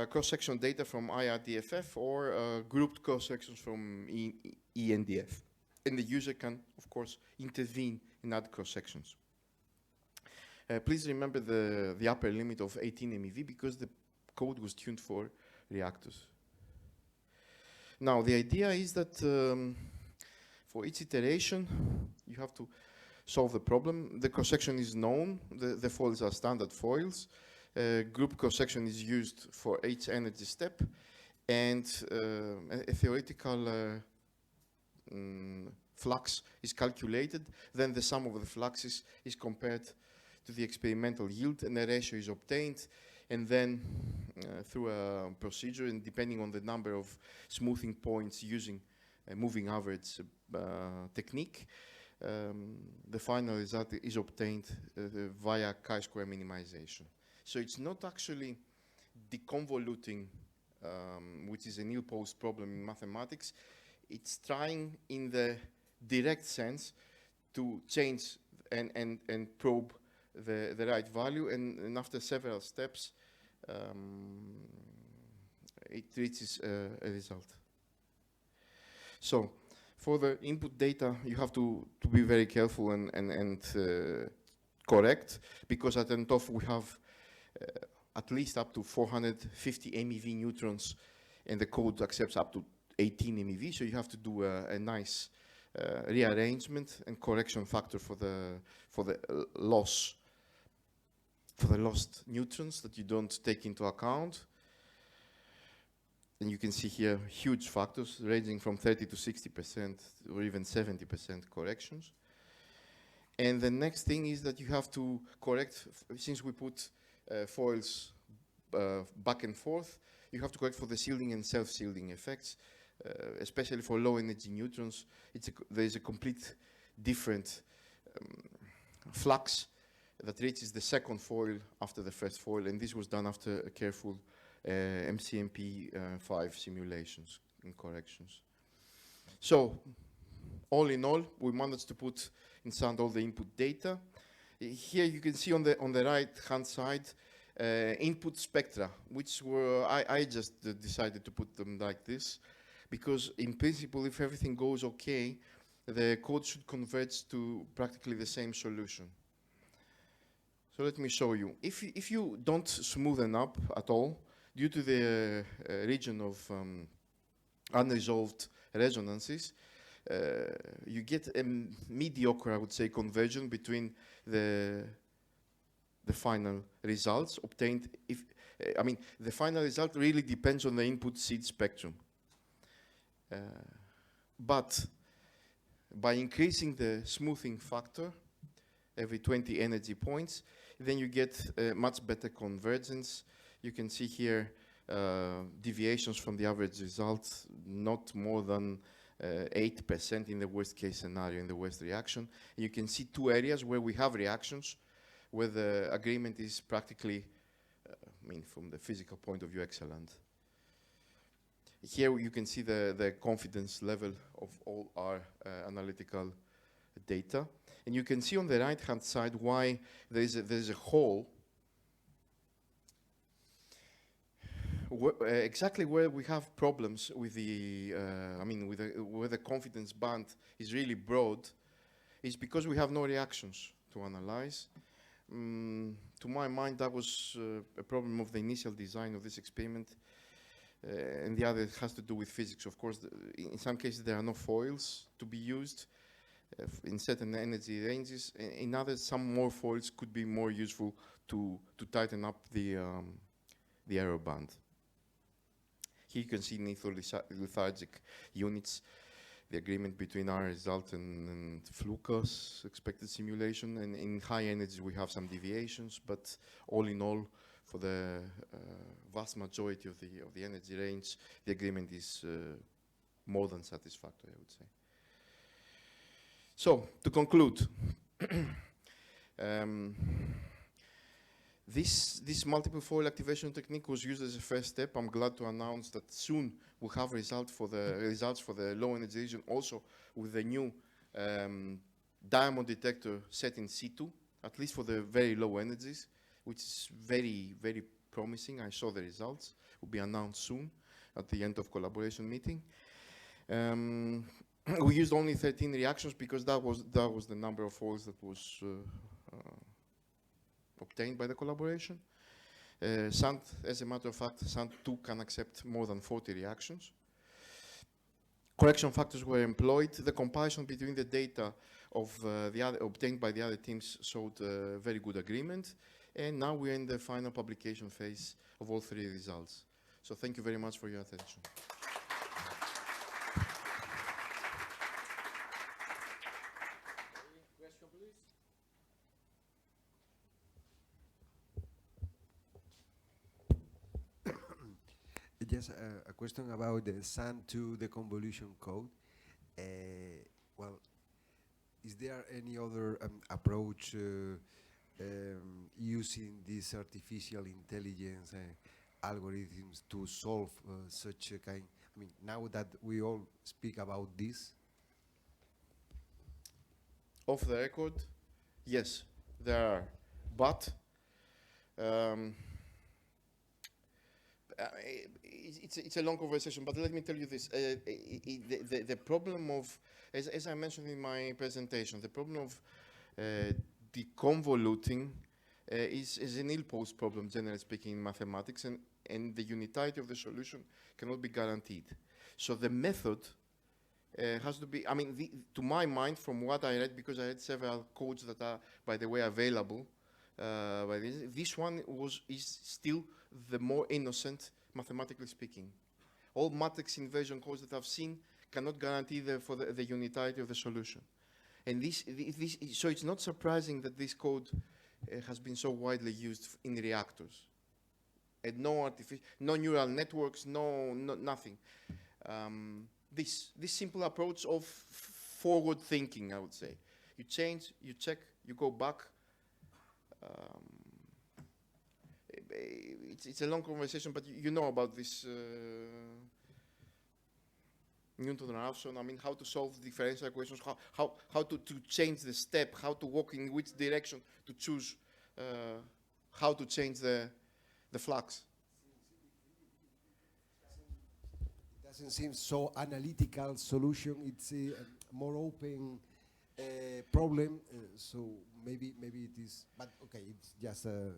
cross-section data from IRDFF or grouped cross-sections from ENDF. And the user can, of course, intervene and add cross-sections. Please remember the upper limit of 18 MeV because the code was tuned for reactors. Now, the idea is that for each iteration, you have to solve the problem. The cross-section is known. The foils are standard foils. Group cross-section is used for each energy step. And a theoretical flux is calculated. Then the sum of the fluxes is compared to the experimental yield, and a ratio is obtained. And then through a procedure, and depending on the number of smoothing points using a moving average technique, the final result is obtained via chi-square minimization. So it's not actually deconvoluting, which is an ill-posed problem in mathematics. It's trying in the direct sense to change and probe the right value, and after several steps, it reaches a result. So for the input data, you have to be very careful and correct, because at NTOF we have at least up to 450 MeV neutrons, and the code accepts up to 18 MeV, so you have to do a nice rearrangement and correction factor for the loss, for the lost neutrons that you don't take into account. And you can see here huge factors ranging from 30 to 60% or even 70% corrections. And the next thing is that you have to correct, since we put foils back and forth, you have to correct for the shielding and self-shielding effects, especially for low energy neutrons. There is a complete different flux that reaches the second foil after the first foil, and this was done after a careful MCMP5 simulations and corrections. So, all in all, we managed to put in sound all the input data. Here you can see on the right-hand side input spectra, which were, I just decided to put them like this, because in principle, if everything goes okay, the code should converge to practically the same solution. So let me show you. If you don't smoothen up at all, due to the region of unresolved resonances, you get a mediocre, I would say, conversion between the final results obtained. I mean, the final result really depends on the input seed spectrum. But by increasing the smoothing factor every 20 energy points, then you get much better convergence. You can see here deviations from the average results, not more than 8% in the worst case scenario, in the worst reaction. You can see two areas where we have reactions, where the agreement is practically, I mean, from the physical point of view, excellent. Here you can see the confidence level of all our analytical data. And you can see on the right-hand side why there is a hole exactly where we have problems with the, where the confidence band is really broad, is because we have no reactions to analyze. To my mind, that was a problem of the initial design of this experiment. And the other has to do with physics. Of course, in some cases, there are no foils to be used. in certain energy ranges. In others, some more foils could be more useful to tighten up the error band. Here you can see in lethargic units the agreement between our result and flux expected simulation, and in high energy we have some deviations, but all in all, for the vast majority of the energy range, the agreement is more than satisfactory, I would say. So, to conclude, this multiple foil activation technique was used as a first step. I'm glad to announce that soon we'll have results for the low energy region, also with the new diamond detector set in situ, at least for the very low energies, which is very, very promising. I saw the results. Will be announced soon at the end of collaboration meeting. We used only 13 reactions because that was the number of foils that was obtained by the collaboration. SANT, as a matter of fact, SANT2 can accept more than 40 reactions. Correction factors were employed. The comparison between the data of obtained by the other teams showed very good agreement. And now we're in the final publication phase of all three results. So thank you very much for your attention. Question, please. Just a question about the SAN2, the convolution code. Well, is there any other approach using these artificial intelligence algorithms to solve such a kind? I mean, now that we all speak about this. Off the record, yes, there are, but it's a long conversation, but let me tell you this. The problem of, as I mentioned in my presentation, the problem of deconvoluting is an ill-posed problem, generally speaking, in mathematics, and the unitarity of the solution cannot be guaranteed. So the method has to be, I mean, to my mind, from what I read, because I read several codes that are, by the way, available, this one is still the more innocent, mathematically speaking. All matrix inversion codes that I've seen cannot guarantee the unitarity of the solution. And so it's not surprising that this code has been so widely used in reactors. And no neural networks, nothing. This simple approach of forward thinking, I would say. You change, you check, you go back. It's a long conversation, but you know about this Newton-Raphson. I mean, how to solve differential equations, how to change the step, how to walk in which direction to choose, how to change the flux. Doesn't seem so analytical solution. It's a more open problem. So maybe it is. But okay, it's just a.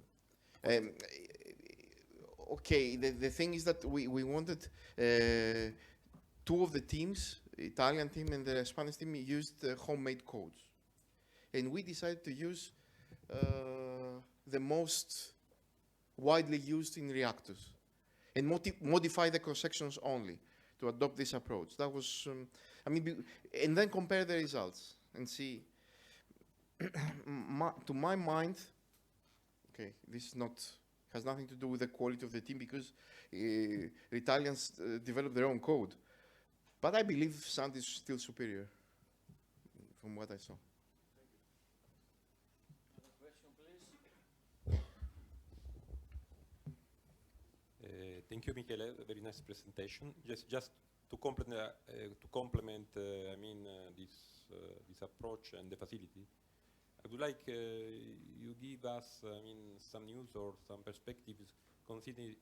Okay, the thing is that we wanted two of the teams, Italian team and the Spanish team, used homemade codes, and we decided to use the most widely used in reactors and modify the cross-sections only to adopt this approach. That was, I mean, and then compare the results and see. To my mind, okay, this has nothing to do with the quality of the team because the Italians developed their own code. But I believe SANT is still superior from what I saw. Question, please. Thank you, Michele. Very nice presentation. Just to complement, this approach and the facility. I would like you give us, some news or some perspectives considering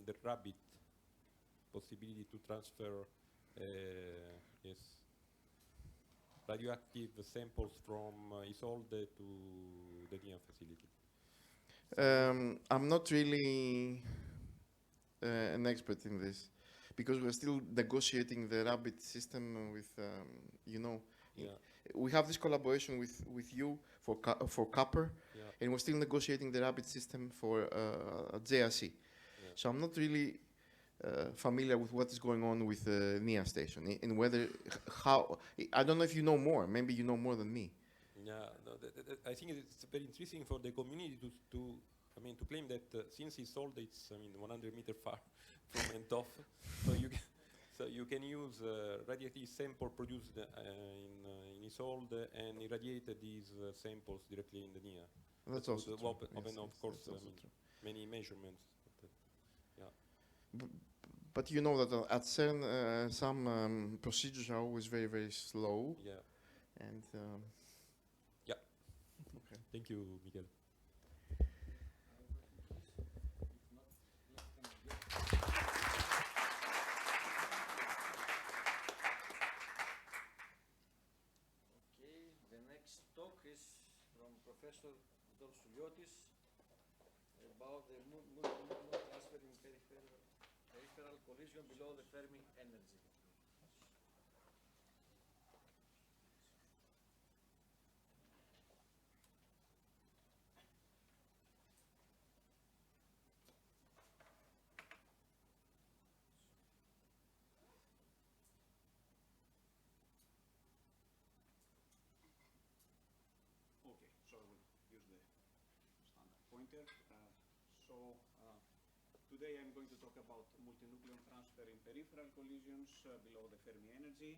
the rabbit possibility to transfer, radioactive samples from Isolde to the NEA facility. I'm not really an expert in this because we're still negotiating the rabbit system with, Yeah. we have this collaboration with you for copper, Yeah. and we're still negotiating the rapid system for JRC. Yeah. So I'm not really familiar with what is going on with the NIA station, and whether how I don't know if you know more. Maybe you know more than me. Yeah, no, I think it's very interesting for the community to claim that since it's old, it's 100 meters far from Entov, so you can use radioactive sample produced in Isolde and irradiate these samples directly in the NIA. That's That also would true. open, Yes, of yes, course, that's also true. many measurements. But you know that at CERN, some procedures are always very, very slow. Yeah. And Yeah. okay. Thank you, Miguel. Okay, the next talk is from Professor Souliotis about the multinucleon transfer in peripheral collision below the Fermi energy. Okay, so I will use the standard pointer. Today I'm going to talk about multinucleon transfer in peripheral collisions below the Fermi energy.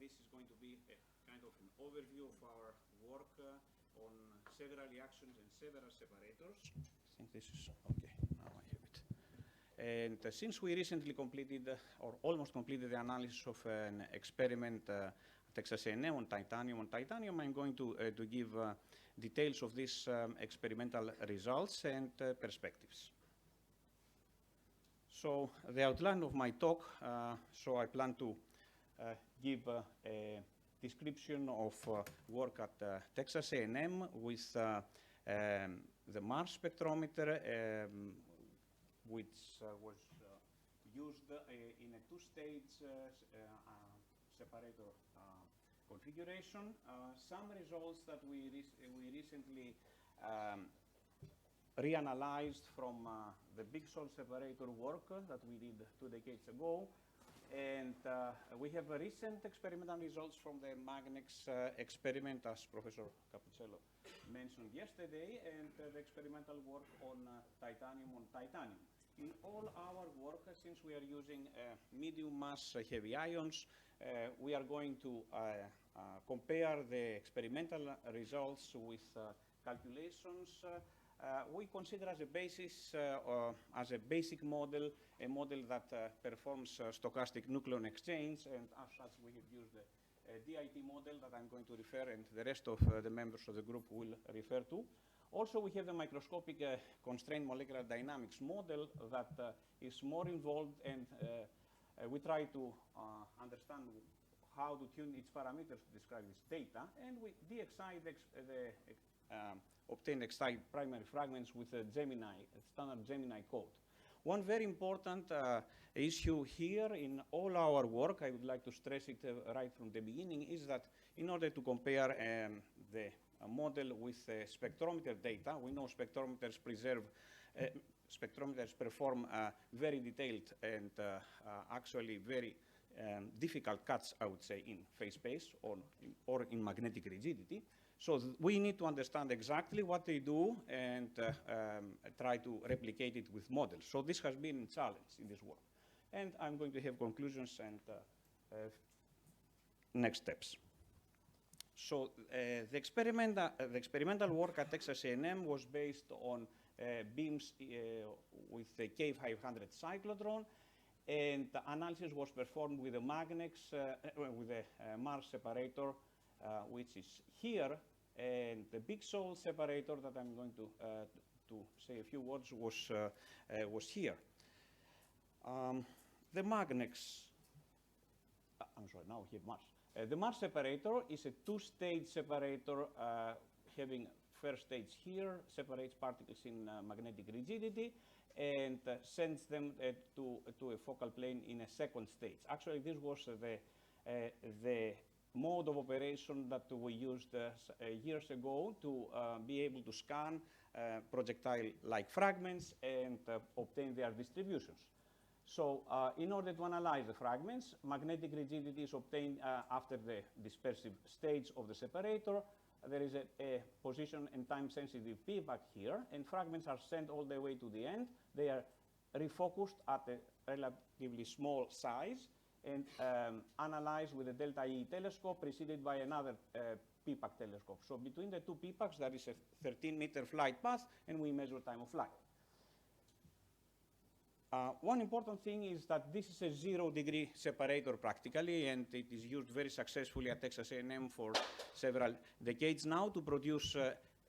This is going to be a kind of an overview of our work on several reactions and several separators. I think this is okay, now I have it. And since we recently completed, or almost completed, the analysis of an experiment Texas A&M on titanium, I'm going to give details of these experimental results and perspectives. So the outline of my talk, so I plan to give a description of work at Texas A&M with the Mars spectrometer, which was used in a two-stage separator configuration. Some results that we recently reanalyzed from the big Sol separator work that we did 2 decades ago. And we have recent experimental results from the Magnex experiment, as Professor Cappuccello mentioned yesterday, and the experimental work on titanium. In all our work, since we are using medium mass heavy ions, we are going to compare the experimental results with calculations we consider as a basis, as a basic model, a model that performs stochastic nucleon exchange, and as such we have used a DIT model that I'm going to refer, and the rest of the members of the group will refer to. Also, we have the microscopic constrained molecular dynamics model that is more involved, and we try to understand how to tune its parameters to describe its data, and we de-excite obtain excite primary fragments with a standard Gemini code. One very important issue here in all our work, I would like to stress it right from the beginning, is that in order to compare the model with spectrometer data, we know spectrometers perform very detailed and actually very difficult cuts, I would say, in phase space or in magnetic rigidity. So we need to understand exactly what they do and try to replicate it with models. So this has been a challenge in this work. And I'm going to have conclusions and next steps. So the experimental work at Texas A&M was based on beams with the K500 cyclotron, and the analysis was performed with a Magnex, with a Mars separator, which is here, and the big Sol separator that I'm going to say a few words was here. The Magnex, I'm sorry, now we have Mars. The Mars separator is a two-stage separator having first stage here, separates particles in magnetic rigidity, and sends them to a focal plane in a second stage. Actually, this was the mode of operation that we used years ago to be able to scan projectile-like fragments and obtain their distributions. So in order to analyze the fragments, magnetic rigidity is obtained after the dispersive stage of the separator. There is a position and time-sensitive p-back here, and fragments are sent all the way to the end. They are refocused at a relatively small size and analyzed with a delta E telescope preceded by another p-back telescope. So between the two p-backs, there is a 13-meter flight path, and we measure time of flight. One important thing is that this is a 0-degree separator practically, and it is used very successfully at Texas A&M for several decades now to produce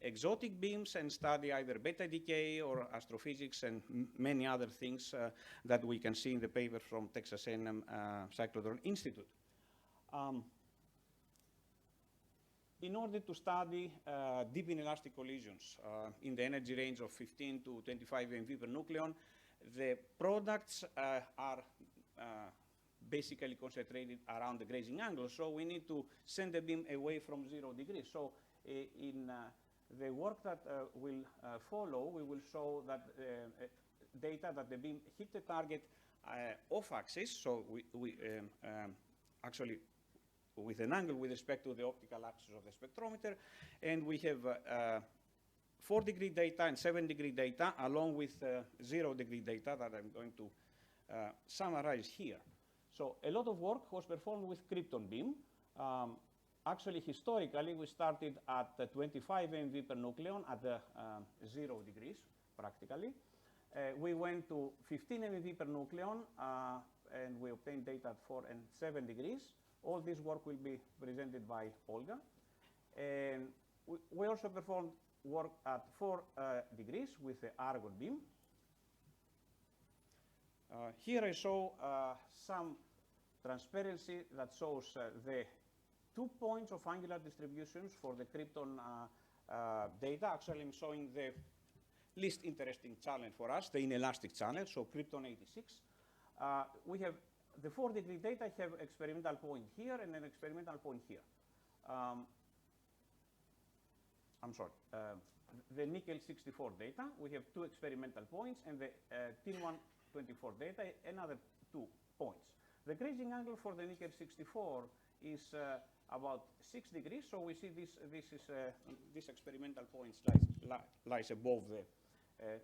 exotic beams and study either beta decay or astrophysics and many other things that we can see in the paper from Texas A&M Cyclotron Institute. In order to study deep inelastic collisions in the energy range of 15 to 25 MeV per nucleon, the products are basically concentrated around the grazing angle, so we need to send the beam away from 0 degrees. So in the work that will follow, we will show that data that the beam hit the target off-axis, so we actually with an angle with respect to the optical axis of the spectrometer, and we have 4-degree data and 7-degree data, along with 0-degree data that I'm going to summarize here. So a lot of work was performed with krypton beam. Actually, historically, we started at 25 MeV per nucleon at 0 degrees, practically. We went to 15 MeV per nucleon, and we obtained data at 4 and 7 degrees. All this work will be presented by Olga. And we also performed work at 4 degrees with the argon beam. Here I show some transparency that shows the 2 points of angular distributions for the krypton data. Actually, I'm showing the least interesting channel for us, the inelastic channel, so krypton 86. We have the 4-degree data have experimental point here and an experimental point here. I'm sorry, the nickel 64 data, we have 2 experimental points, and the tin 124 data, another 2 points. The grazing angle for the nickel 64 is about 6 degrees, so we see this experimental point lies above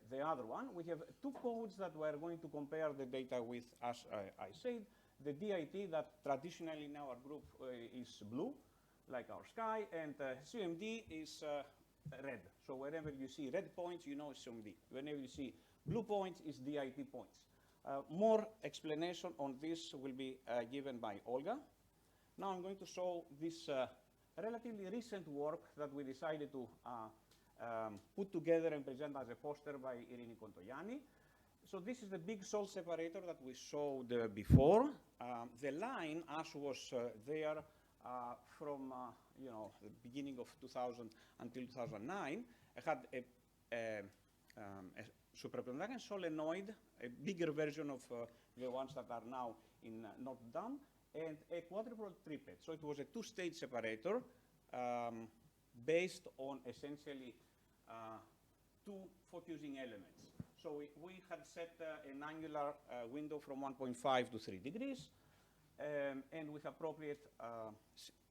the other one. We have 2 codes that we are going to compare the data with, as I said. The DIT that traditionally in our group is blue, like our sky, and CMD is red. So wherever you see red points, you know it's CMD. Whenever you see blue points, it's DIT points. More explanation on this will be given by Olga. Now I'm going to show this relatively recent work that we decided to put together and present as a poster by Irini Kontogianni. So this is the big salt separator that we showed before. The line, as was there from the beginning of 2000 until 2009, had a supraplanetarian solenoid, a bigger version of the ones that are now in Notre Dame, and a quadruple triplet. So it was a 2-stage separator based on essentially 2 focusing elements. So we had set an angular window from 1.5 to 3 degrees, and with appropriate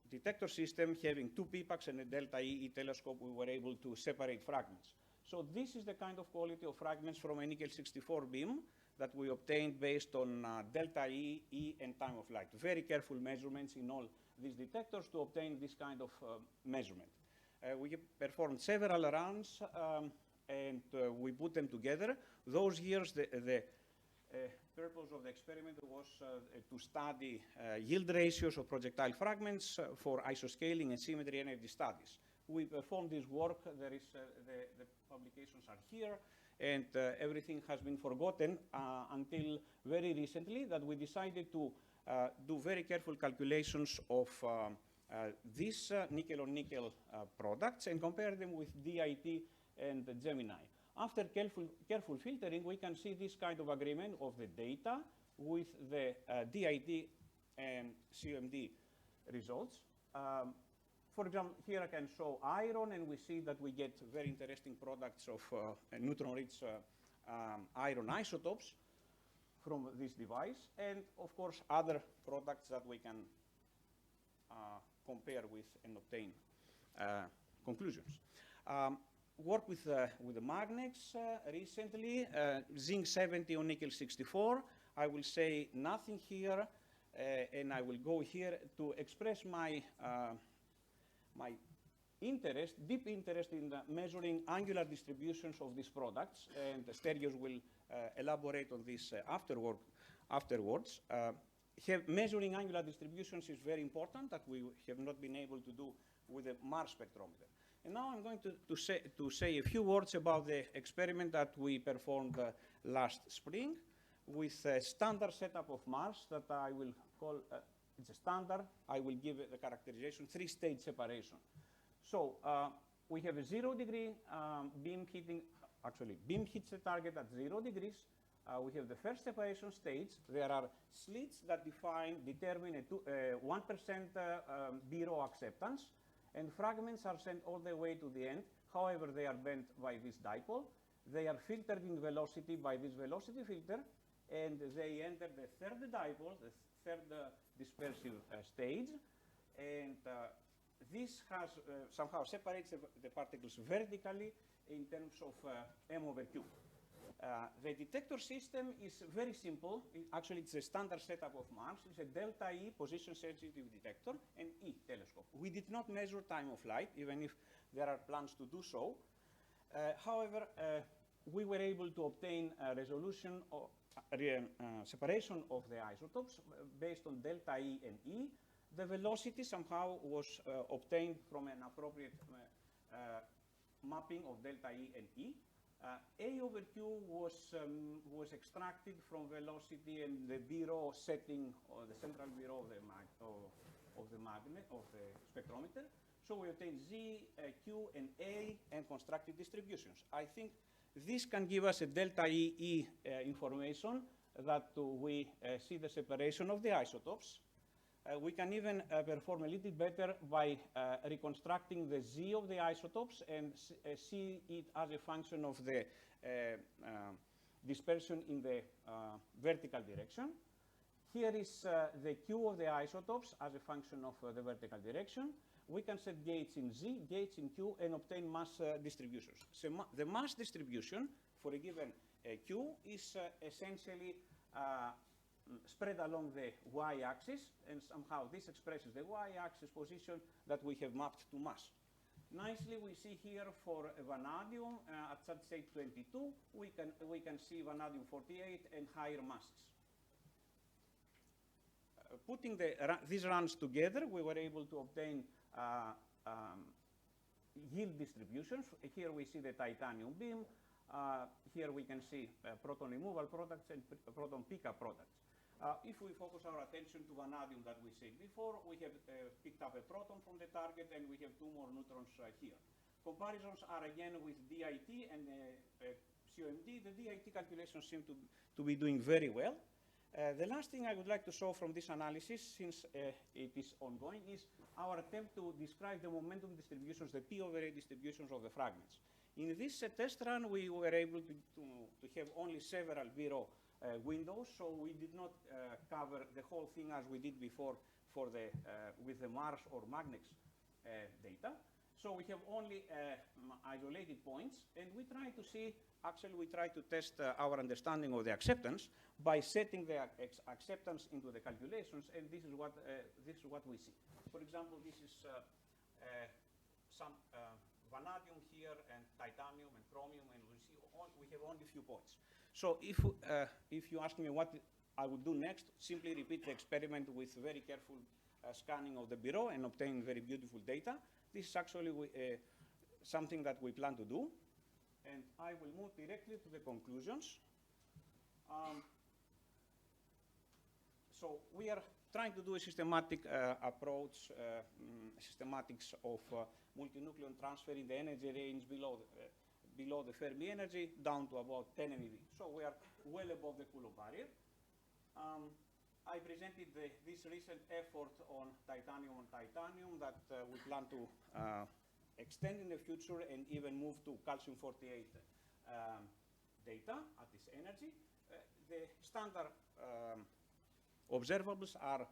detector system having 2 p-packs and a delta E telescope, we were able to separate fragments. So this is the kind of quality of fragments from a nickel 64 beam that we obtained based on delta E, and time of flight. Very careful measurements in all these detectors to obtain this kind of measurement. We performed several runs, and we put them together. Those years, the purpose of the experiment was to study yield ratios of projectile fragments for isoscaling and symmetry energy studies. We performed this work. There is the publications are here, and everything has been forgotten until very recently that we decided to do very careful calculations of these nickel-on-nickel products and compare them with DIT and Gemini. After careful filtering, we can see this kind of agreement of the data with the DIT and CMD results. For example, here I can show iron, and we see that we get very interesting products of neutron-rich iron isotopes from this device, and of course other products that we can compare with and obtain conclusions. Work with the magnets recently, zinc 70 on nickel 64. I will say nothing here, and I will go here to express my interest, deep interest in measuring angular distributions of these products, and Stergios will elaborate on this afterwards. Measuring angular distributions is very important, that we have not been able to do with the Mars spectrometer. And now I'm going to say a few words about the experiment that we performed last spring with a standard setup of Mars that I will call, it's a standard, I will give it the characterization, 3-stage separation. So we have a 0 degree beam hitting, actually beam hits the target at 0 degrees. We have the first separation stage. There are slits that determine a 1% B-row acceptance, and fragments are sent all the way to the end. However, they are bent by this dipole. They are filtered in velocity by this velocity filter, and they enter the third dipole, the third dispersive stage, and this has somehow separates the particles vertically in terms of m over q. The detector system is very simple. Actually, it's a standard setup of Mars. It's a delta E position-sensitive detector and E telescope. We did not measure time of flight, even if there are plans to do so. However, we were able to obtain a resolution of separation of the isotopes based on delta E and E. The velocity somehow was obtained from an appropriate mapping of delta E and E. A over Q was extracted from velocity and the B-row setting, or the central B-row of the magnet, of the spectrometer. So we obtained Z, Q, and A, and constructed distributions. I think this can give us a delta E information that we see the separation of the isotopes. We can even perform a little better by reconstructing the Z of the isotopes and see it as a function of the dispersion in the vertical direction. Here is the Q of the isotopes as a function of the vertical direction. We can set gates in Z, gates in Q, and obtain mass distributions. So the mass distribution for a given Q is essentially spread along the y-axis, and somehow this expresses the y-axis position that we have mapped to mass. Nicely, we see here for vanadium at such state 22, we can see vanadium 48 and higher masses. Putting these runs together, we were able to obtain yield distributions. Here we see the titanium beam. Here we can see proton removal products and proton pickup products. If we focus our attention to vanadium that we said before, we have picked up a proton from the target, and we have 2 more neutrons here. Comparisons are again with DIT and COMD. The DIT calculations seem to be doing very well. The last thing I would like to show from this analysis, since it is ongoing, is our attempt to describe the momentum distributions, the P over A distributions of the fragments. In this test run, we were able to have only several B-row windows, so we did not cover the whole thing as we did before for with the Mars or magnets data. So we have only isolated points, and we try to see, actually we try to test our understanding of the acceptance by setting the acceptance into the calculations, and this is what we see. For example, this is some vanadium here, and titanium and chromium, and we have only a few points. So if you ask me what I would do next, simply repeat the experiment with very careful scanning of the B-row and obtain very beautiful data. This is actually something that we plan to do. And I will move directly to the conclusions. So we are trying to do a systematic approach, systematics of multinucleon transferring the energy range below the Fermi energy down to about 10 MeV. So we are well above the Coulomb barrier. I presented this recent effort on titanium that we plan to extend in the future and even move to calcium-48 data at this energy. The standard observables are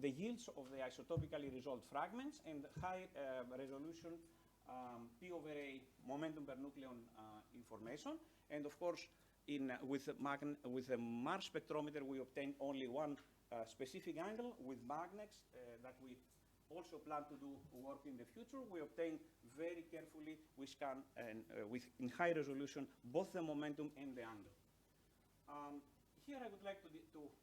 the yields of the isotopically resolved fragments and high resolution P/A momentum per nucleon information. And of course, with the Mars spectrometer, we obtain only one specific angle. With magnets that we also plan to do work in the future, we obtain very carefully, we scan and in high resolution both the momentum and the angle. Here I would like to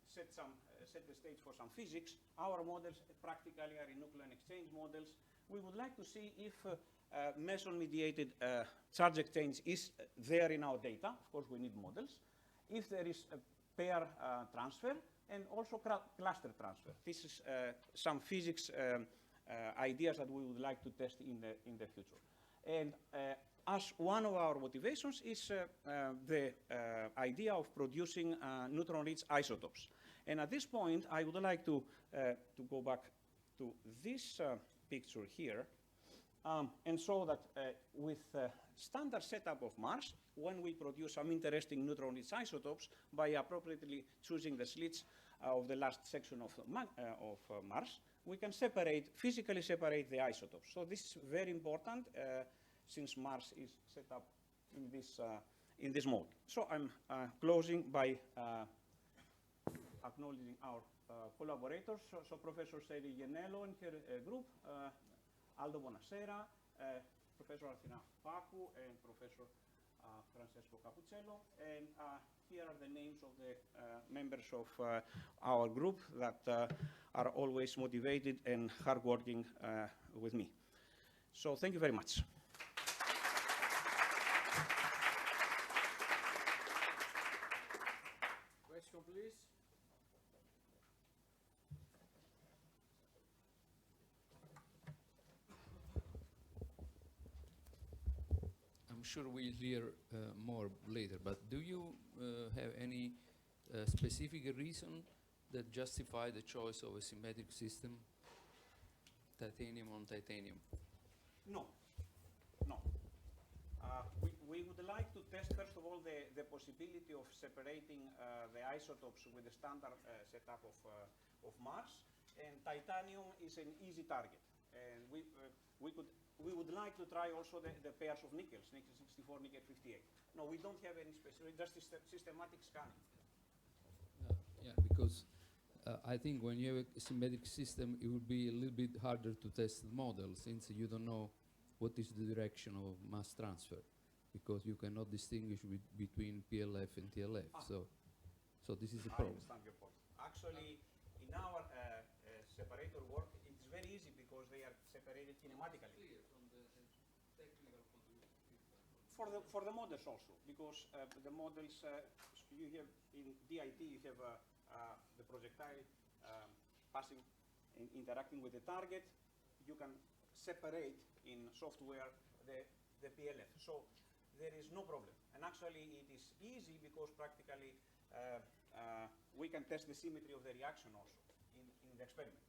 set the stage for some physics. Our models practically are in nucleon exchange models. We would like to see if meson-mediated charge exchange is there in our data. Of course, we need models. If there is a pair transfer and also cluster transfer. This is some physics ideas that we would like to test in the future. And as one of our motivations is the idea of producing neutron-rich isotopes. And at this point, I would like to go back to this picture here and show that with standard setup of Mars, when we produce some interesting neutron-rich isotopes by appropriately choosing the slits of the last section of Mars, we can physically separate the isotopes. So this is very important since Mars is set up in this mode. So I'm closing by acknowledging our collaborators. So Professor Chrysi Giannitsa and her group, Aldo Bonasera, Professor Athina Pakou, and Professor Francesco Capuccello. And here are the names of the members of our group that are always motivated and hardworking with me. So thank you very much. Question, please. I'm sure we'll hear more later, but do you have any specific reason that justify the choice of a symmetric system, titanium on titanium? No. We would like to test, first of all, the possibility of separating the isotopes with the standard setup of Mars. And titanium is an easy target. And we would like to try also the pairs of nickels, nickel 64, nickel 58. No, we don't have any specific, just systematic scanning. Yeah, because I think when you have a symmetric system, it would be a little bit harder to test the model since you don't know what is the direction of mass transfer, because you cannot distinguish between PLF and TLF. So this is the problem. I understand your point. Actually, in our separator work, it's very easy because they are separated kinematically. Clear from the technical point of view. For the models also, because the models you have in DIT, you have the projectile passing and interacting with the target. You can separate in software the PLF. So there is no problem. And actually, it is easy because practically we can test the symmetry of the reaction also in the experiment.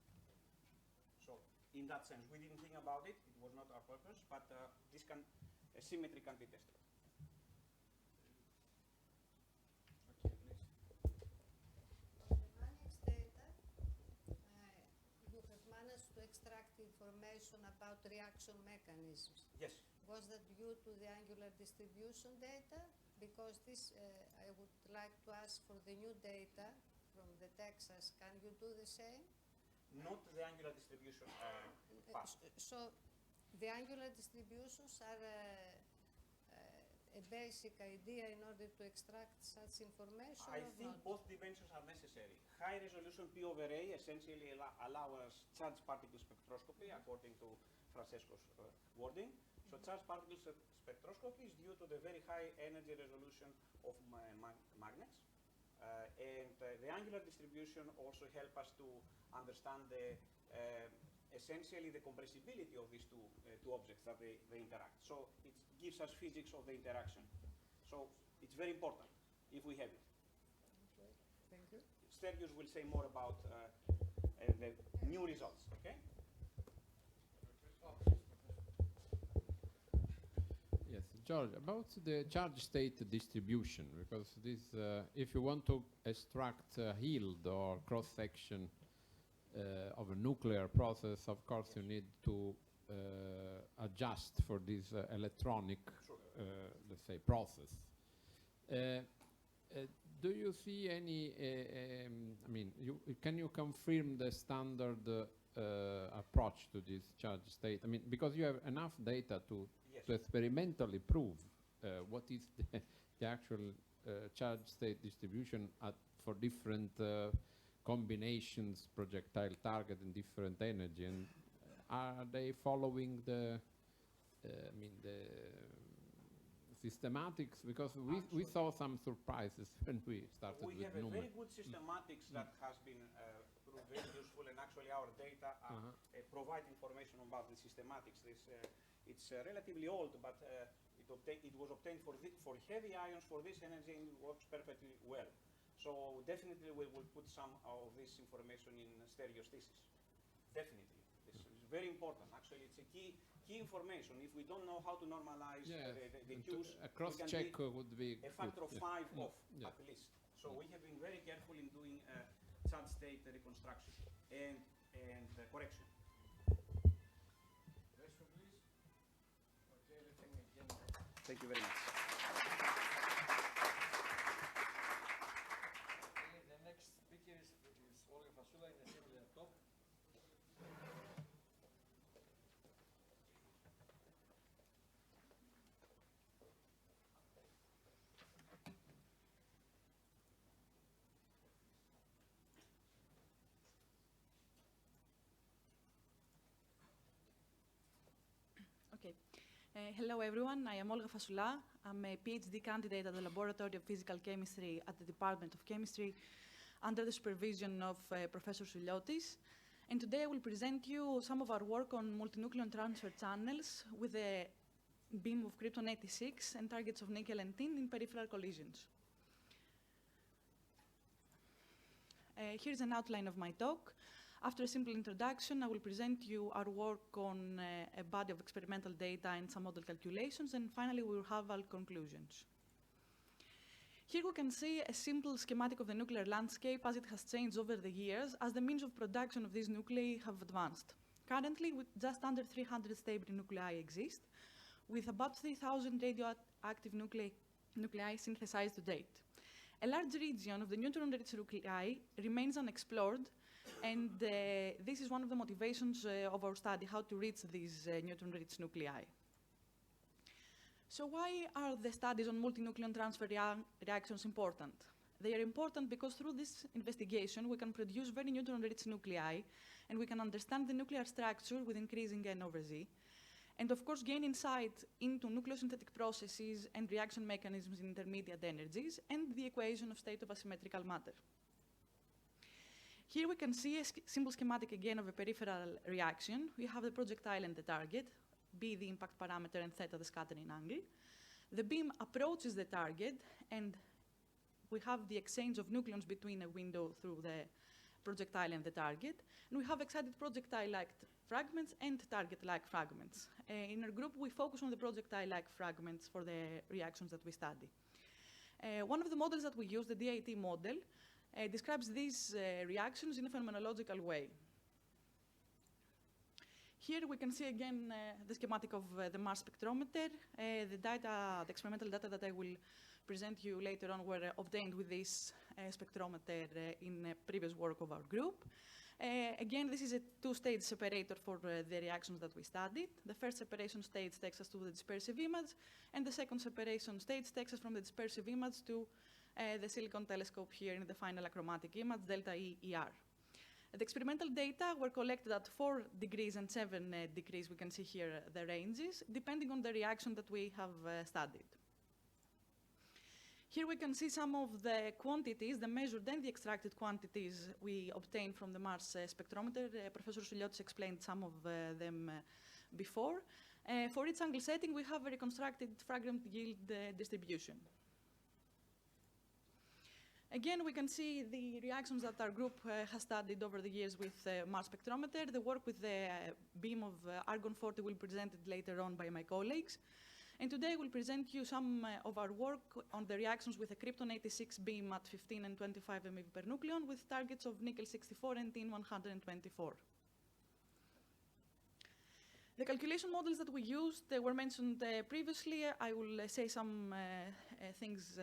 So in that sense, we didn't think about it. It was not our purpose, but symmetry can be tested. Okay, please. From the Manix data, you have managed to extract information about reaction mechanisms. Yes. Was that due to the angular distribution data? Because this, I would like to ask for the new data from the Texas. Can you do the same? Not the angular distribution part. So the angular distributions are a basic idea in order to extract such information? I or think not? both dimensions are necessary. High resolution P/A essentially allow us charged particle spectroscopy according to Francesco's wording. So charged particle spectroscopy is due to the very high energy resolution of magnets. And the angular distribution also help us to understand essentially the compressibility of these two objects that they interact. So it gives us physics of the interaction. So it's very important if we have it. Okay. Thank you. Stergios will say more about the new results, okay? Yes, George, about the charge state distribution, because this, if you want to extract a yield or cross-section of a nuclear process, of course you need to adjust for this electronic, let's say, process. Do you see any, I mean, can you confirm the standard approach to this charge state? I mean, because you have enough data to experimentally prove what is the actual charge state distribution for different combinations, projectile target and different energy, and are they following the, I mean, the systematics? Because we saw some surprises when we started with We have a NUMA. very good systematics that has been proved very useful, and actually our data provide information about the systematics. This it's relatively old, but it was obtained for heavy ions for this energy, and it works perfectly well. So definitely we will put some of this information in Stergios thesis. Definitely, this is very important. Actually, it's a key information. If we don't know how to normalize the Qs, a cross-check would be a factor of 5 off at least. So we have been very careful in doing charge state reconstruction and correction. Question, please. Okay, everything again. Thank you very much. Okay, the next speaker is Olga Fasoula in a similar talk. Okay. Hello, everyone. I am Olga Fasoula. I'm a PhD candidate at the Laboratory of Physical Chemistry at the Department of Chemistry under the supervision of Professor Souliotis. And today I will present you some of our work on multinucleon transfer channels with a beam of krypton-86 and targets of nickel and tin in peripheral collisions. Here's an outline of my talk. After a simple introduction, I will present you our work on a body of experimental data and some model calculations, and finally we will have our conclusions. Here we can see a simple schematic of the nuclear landscape as it has changed over the years as the means of production of these nuclei have advanced. Currently, just under 300 stable nuclei exist, with about 3,000 radioactive nuclei synthesized to date. A large region of the neutron-rich nuclei remains unexplored, and this is one of the motivations of our study, how to reach these neutron-rich nuclei. So why are the studies on multinucleon transfer reactions important? They are important because through this investigation, we can produce very neutron-rich nuclei, and we can understand the nuclear structure with increasing N over Z, and of course gain insight into nucleosynthetic processes and reaction mechanisms in intermediate energies, and the equation of state of asymmetrical matter. Here we can see a simple schematic again of a peripheral reaction. We have the projectile and the target, B the impact parameter and theta the scattering angle. The beam approaches the target, and we have the exchange of nucleons between a window through the projectile and the target. And we have excited projectile-like fragments and target-like fragments. In our group, we focus on the projectile-like fragments for the reactions that we study. One of the models that we use, the DIT model, describes these reactions in a phenomenological way. Here we can see again the schematic of the mass spectrometer. The experimental data that I will present you later on were obtained with this spectrometer in previous work of our group. Again, this is a two-stage separator for the reactions that we studied. The first separation stage takes us to the dispersive image, and the second separation stage takes us from the dispersive image to the silicon telescope here in the final achromatic image, delta ER. The experimental data were collected at 4 degrees and 7 degrees. We can see here the ranges, depending on the reaction that we have studied. Here we can see some of the quantities, the measured and the extracted quantities we obtained from the Mars spectrometer. Professor Souliotis explained some of them before. For each angle setting, we have a reconstructed fragment yield distribution. Again, we can see the reactions that our group has studied over the years with mass spectrometer. The work with the beam of argon-40 will be presented later on by my colleagues. And today we'll present you some of our work on the reactions with a krypton-86 beam at 15 and 25 MeV per nucleon with targets of nickel-64 and tin-124. The calculation models that we used were mentioned previously. I will say some things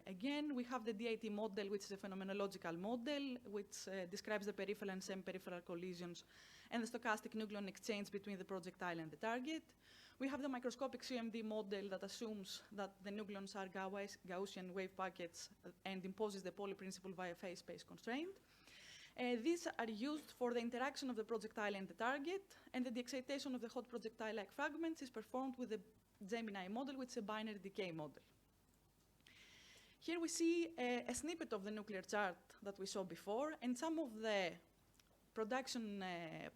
again. We have the DIT model, which is a phenomenological model, which describes the peripheral and semi-peripheral collisions and the stochastic nucleon exchange between the projectile and the target. We have the microscopic CMD model that assumes that the nucleons are Gaussian wave packets and imposes the Pauli principle via phase space constraint. These are used for the interaction of the projectile and the target, and the excitation of the hot projectile-like fragments is performed with the Gemini model, which is a binary decay model. Here we see a snippet of the nuclear chart that we saw before, and some of the production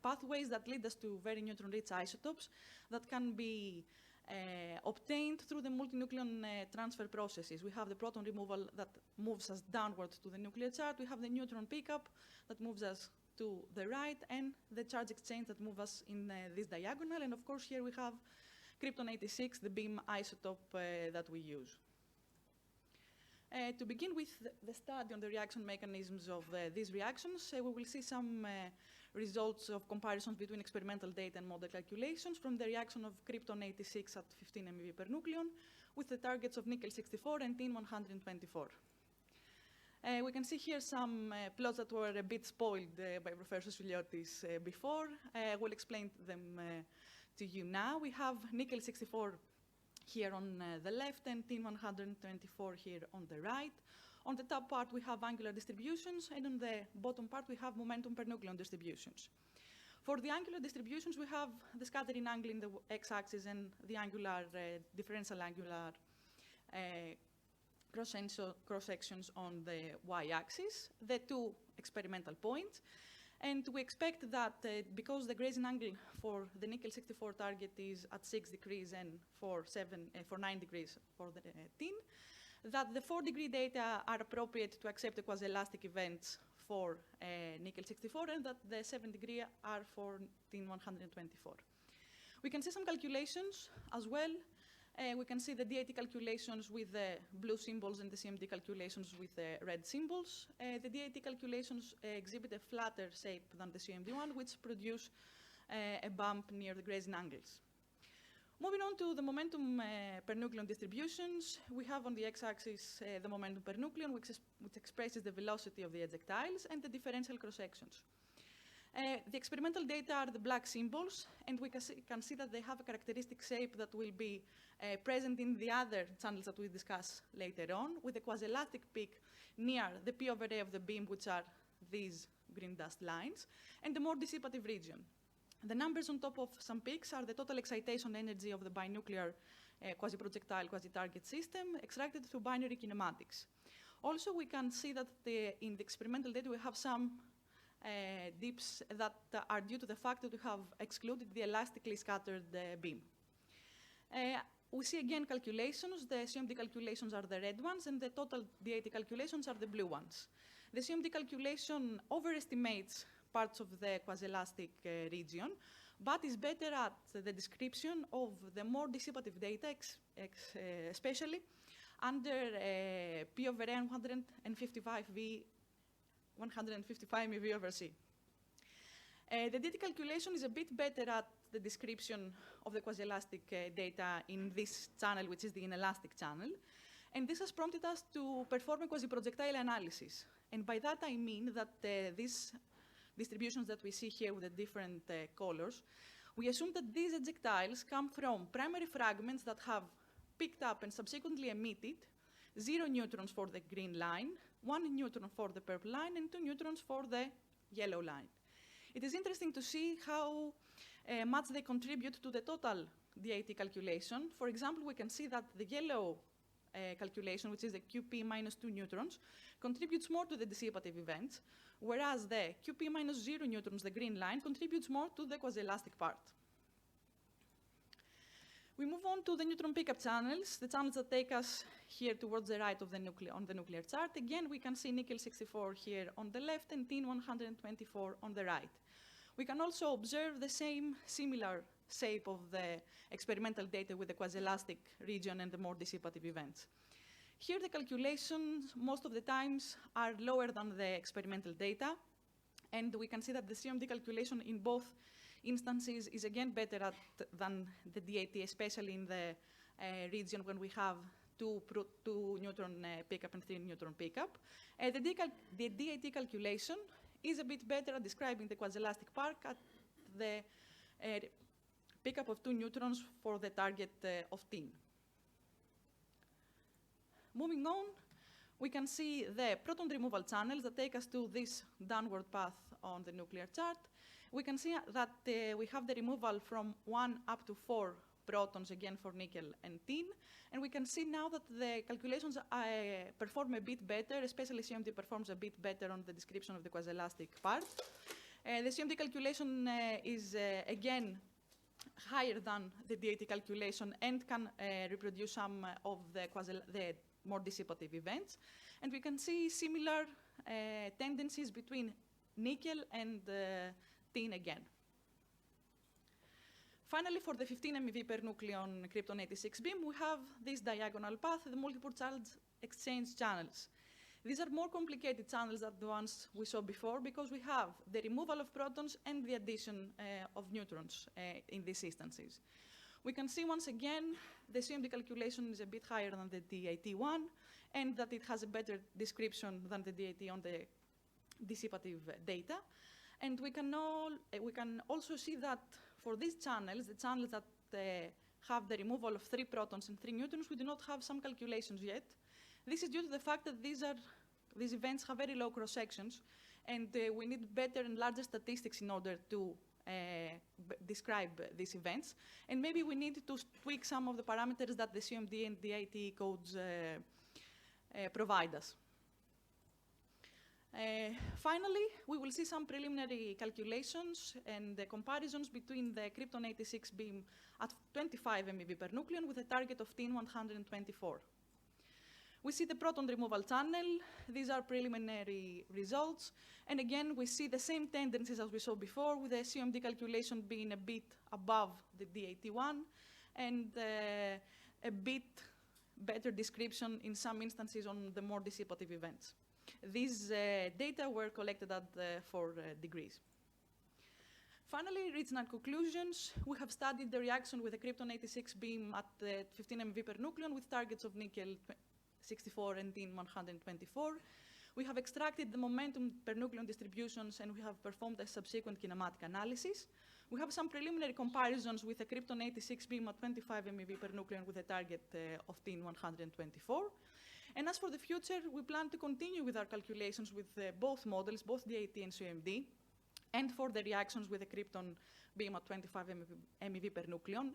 pathways that lead us to very neutron-rich isotopes that can be obtained through the multinucleon transfer processes. We have the proton removal that moves us downward to the nuclear chart. We have the neutron pickup that moves us to the right, and the charge exchange that moves us in this diagonal. And of course, here we have krypton-86, the beam isotope that we use. To begin with the study on the reaction mechanisms of these reactions, we will see some results of comparisons between experimental data and model calculations from the reaction of krypton-86 at 15 MeV per nucleon with the targets of nickel-64 and tin-124. We can see here some plots that were a bit spoiled by Professor Souliotis before. We'll explain them to you now. We have nickel-64 here on the left and tin-124 here on the right. On the top part, we have angular distributions, and on the bottom part, we have momentum per nucleon distributions. For the angular distributions, we have the scattering angle in the x-axis and the angular, differential angular cross-sections on the y-axis, the two experimental points. And we expect that because the grazing angle for the nickel-64 target is at 6 degrees and for 9 degrees for the tin, that the 4-degree data are appropriate to accept the quasi-elastic events for nickel-64, and that the 7-degree are for tin-124. We can see some calculations as well. We can see the DIT calculations with the blue symbols and the CMD calculations with the red symbols. The DIT calculations exhibit a flatter shape than the CMD one, which produce a bump near the grazing angles. Moving on to the momentum per nucleon distributions, we have on the x-axis the momentum per nucleon, which expresses the velocity of the ejectiles, and the differential cross-sections. The experimental data are the black symbols, and we can see that they have a characteristic shape that will be present in the other channels that we discuss later on, with a quasi-elastic peak near the P over A of the beam, which are these green dust lines, and the more dissipative region. The numbers on top of some peaks are the total excitation energy of the binuclear quasi-projectile, quasi-target system extracted through binary kinematics. Also, we can see that in the experimental data we have some dips that are due to the fact that we have excluded the elastically scattered beam. We see again calculations. The CMD calculations are the red ones, and the total DIT calculations are the blue ones. The CMD calculation overestimates parts of the quasi-elastic region, but is better at the description of the more dissipative data, especially under P over N 155 MeV over C. The DIT calculation is a bit better at the description of the quasi-elastic data in this channel, which is the inelastic channel. And this has prompted us to perform a quasi-projectile analysis. And by that I mean that these distributions that we see here with the different colors, we assume that these ejectiles come from primary fragments that have picked up and subsequently emitted 0 neutrons for the green line, 1 neutron for the purple line, and 2 neutrons for the yellow line. It is interesting to see how much they contribute to the total DIT calculation. For example, we can see that the yellow calculation, which is the QP minus 2 neutrons, contributes more to the dissipative events, whereas the QP minus 0 neutrons, the green line, contributes more to the quasi-elastic part. We move on to the neutron pickup channels, the channels that take us here towards the right of the on the nuclear chart. Again, we can see nickel 64 here on the left and tin 124 on the right. We can also observe the same similar shape of the experimental data with the quasi-elastic region and the more dissipative events. Here the calculations most of the times are lower than the experimental data, and we can see that the CMD calculation in both instances is again better than the DAT, especially in the region when we have two neutron pickup and 3 neutron pickup. The DAT calculation is a bit better at describing the quasi-elastic park at the pickup of 2 neutrons for the target of tin. Moving on, we can see the proton removal channels that take us to this downward path on the nuclear chart. We can see that we have the removal from 1 up to 4 protons, again for nickel and tin. And we can see now that the calculations perform a bit better, especially CMD performs a bit better on the description of the quasi-elastic part. The CMD calculation is, again, higher than the DAT calculation and can reproduce some of the more dissipative events. And we can see similar tendencies between nickel and tin again. Finally, for the 15 MeV per nucleon krypton 86 beam, we have this diagonal path, the multiple charge exchange channels. These are more complicated channels than the ones we saw before because we have the removal of protons and the addition of neutrons in these instances. We can see once again the CMD calculation is a bit higher than the DAT1 and that it has a better description than the DAT on the dissipative data. And we can also see that for these channels, the channels that have the removal of 3 protons and 3 neutrons, we do not have some calculations yet. This is due to the fact that these events have very low cross-sections, and we need better and larger statistics in order to describe these events. And maybe we need to tweak some of the parameters that the CMD and DAT codes provide us. Finally, we will see some preliminary calculations and the comparisons between the krypton 86 beam at 25 MeV per nucleon with a target of tin 124. We see the proton removal channel. These are preliminary results. And again, we see the same tendencies as we saw before, with the CMD calculation being a bit above the DAT1 and a bit better description in some instances on the more dissipative events. These data were collected at 4 degrees. Finally, reaching our conclusions, we have studied the reaction with the krypton 86 beam at 15 MeV per nucleon with targets of nickel 64 and tin 124. We have extracted the momentum per nucleon distributions and we have performed a subsequent kinematic analysis. We have some preliminary comparisons with the krypton 86 beam at 25 MeV per nucleon with a target of tin 124. And as for the future, we plan to continue with our calculations with both models, both DAT and CMD, and for the reactions with the krypton beam at 25 MeV per nucleon,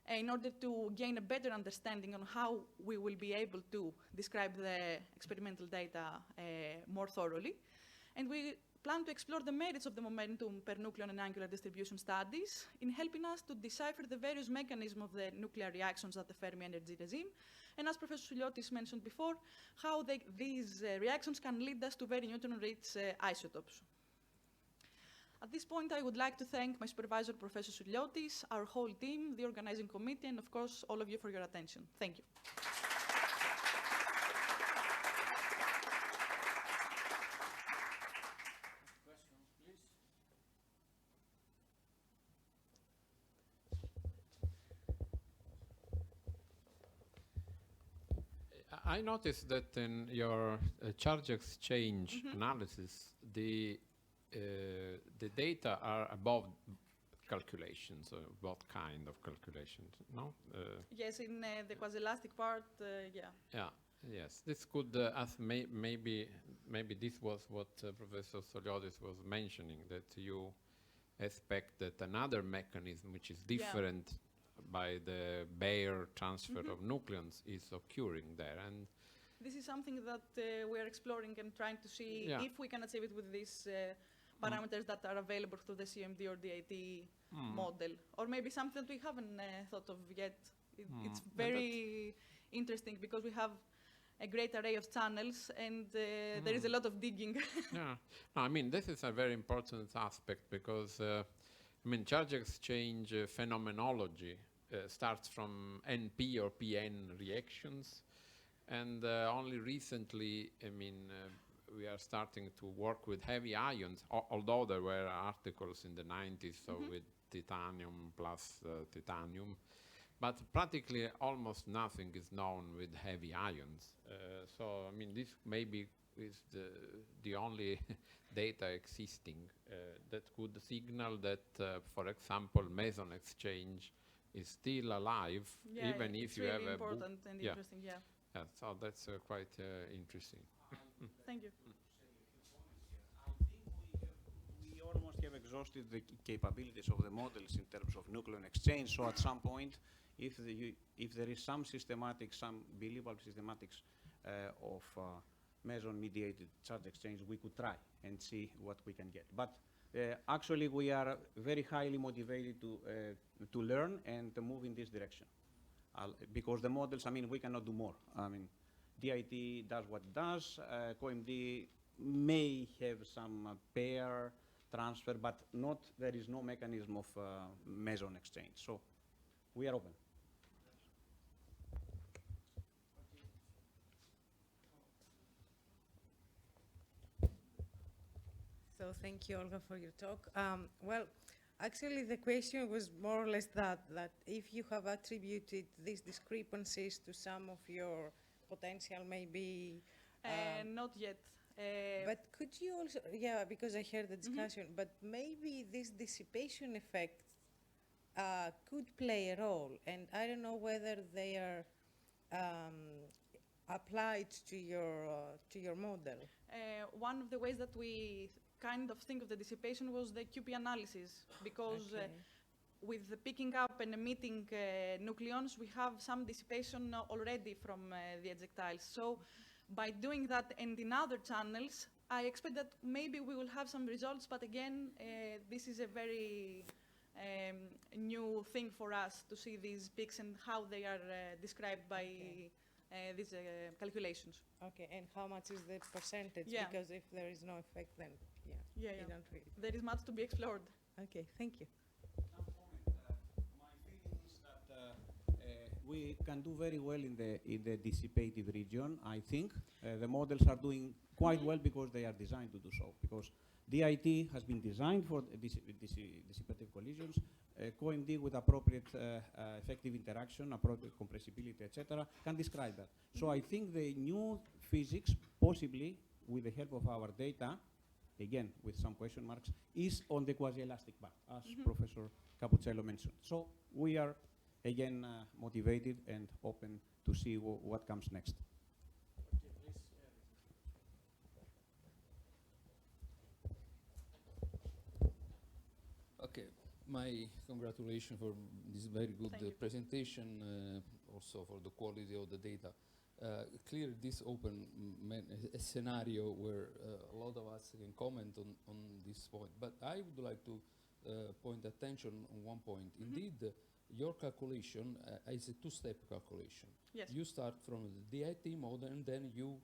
in order to gain a better understanding on how we will be able to describe the experimental data more thoroughly. And we plan to explore the merits of the momentum per nucleon and angular distribution studies in helping us to decipher the various mechanisms of the nuclear reactions at the Fermi energy regime, and as Professor Souliotis mentioned before, how these reactions can lead us to very neutron-rich isotopes. At this point, I would like to thank my supervisor, Professor Souliotis, our whole team, the organizing committee, and of course, all of you for your attention. Thank you. Questions, please. I noticed that in your charge exchange analysis, the data are above calculations. What kind of calculations? No. Yes, in the quasi-elastic part, yeah. Yeah. Yes. This could, maybe this was what Professor Souliotis was mentioning, that you expect that another mechanism, which is different by the bare transfer of nucleons, is occurring there. And this is something that we are exploring and trying to see if we can achieve it with this parameters that are available through the CMD or DIT model, or maybe something that we haven't thought of yet. It's very interesting because we have a great array of channels, and there is a lot of digging. Yeah, no, I mean, this is a very important aspect because, I mean, charge exchange phenomenology starts from NP or PN reactions, and only recently, I mean, we are starting to work with heavy ions, although there were articles in the 90s, so with titanium plus titanium, but practically almost nothing is known with heavy ions. So, I mean, this maybe is the only data existing that could signal that, for example, meson exchange is still alive, even if you really have a important and interesting. Yeah. Yeah, so that's quite interesting. Thank you. I think we almost have exhausted the capabilities of the models in terms of nucleon exchange. So at some point, if there is some believable systematics of meson-mediated charge exchange, we could try and see what we can get. But actually, we are very highly motivated to learn and to move in this direction. Because the models, I mean, we cannot do more. I mean, DIT does what it does. COMD may have some pair transfer, but there is no mechanism of meson exchange. So we are open. So thank you, Olga, for your talk. Well, actually, the question was more or less that if you have attributed these discrepancies to some of your potential, maybe... Not yet. But could you also, yeah, because I heard the discussion, but maybe this dissipation effect could play a role, and I don't know whether they are applied to your model. One of the ways that we kind of think of the dissipation was the QP analysis, because with the picking up and emitting nucleons, we have some dissipation already from the ejectiles. So by doing that and in other channels, I expect that maybe we will have some results, but again, this is a very new thing for us to see these peaks and how they are described by these calculations. Okay, and how much is the percentage? Yeah. Because if there is no effect, then you don't really. There is much to be explored. Okay, thank you. My feeling is that we can do very well in the dissipative region. I think the models are doing quite well because they are designed to do so. Because DIT has been designed for dissipative collisions. COMD with appropriate effective interaction, appropriate compressibility, etc., can describe that. So I think the new physics, possibly with the help of our data, again with some question marks, is on the quasi-elastic part, as Professor Cappuccello mentioned. So we are again motivated and open to see what comes next. Okay, my congratulations for this very good presentation, also for the quality of the data. Clearly, this open a scenario where a lot of us can comment on this point. But I would like to point attention on one point. Indeed, your calculation is a two-step calculation. Yes. You start from the DIT model, and then you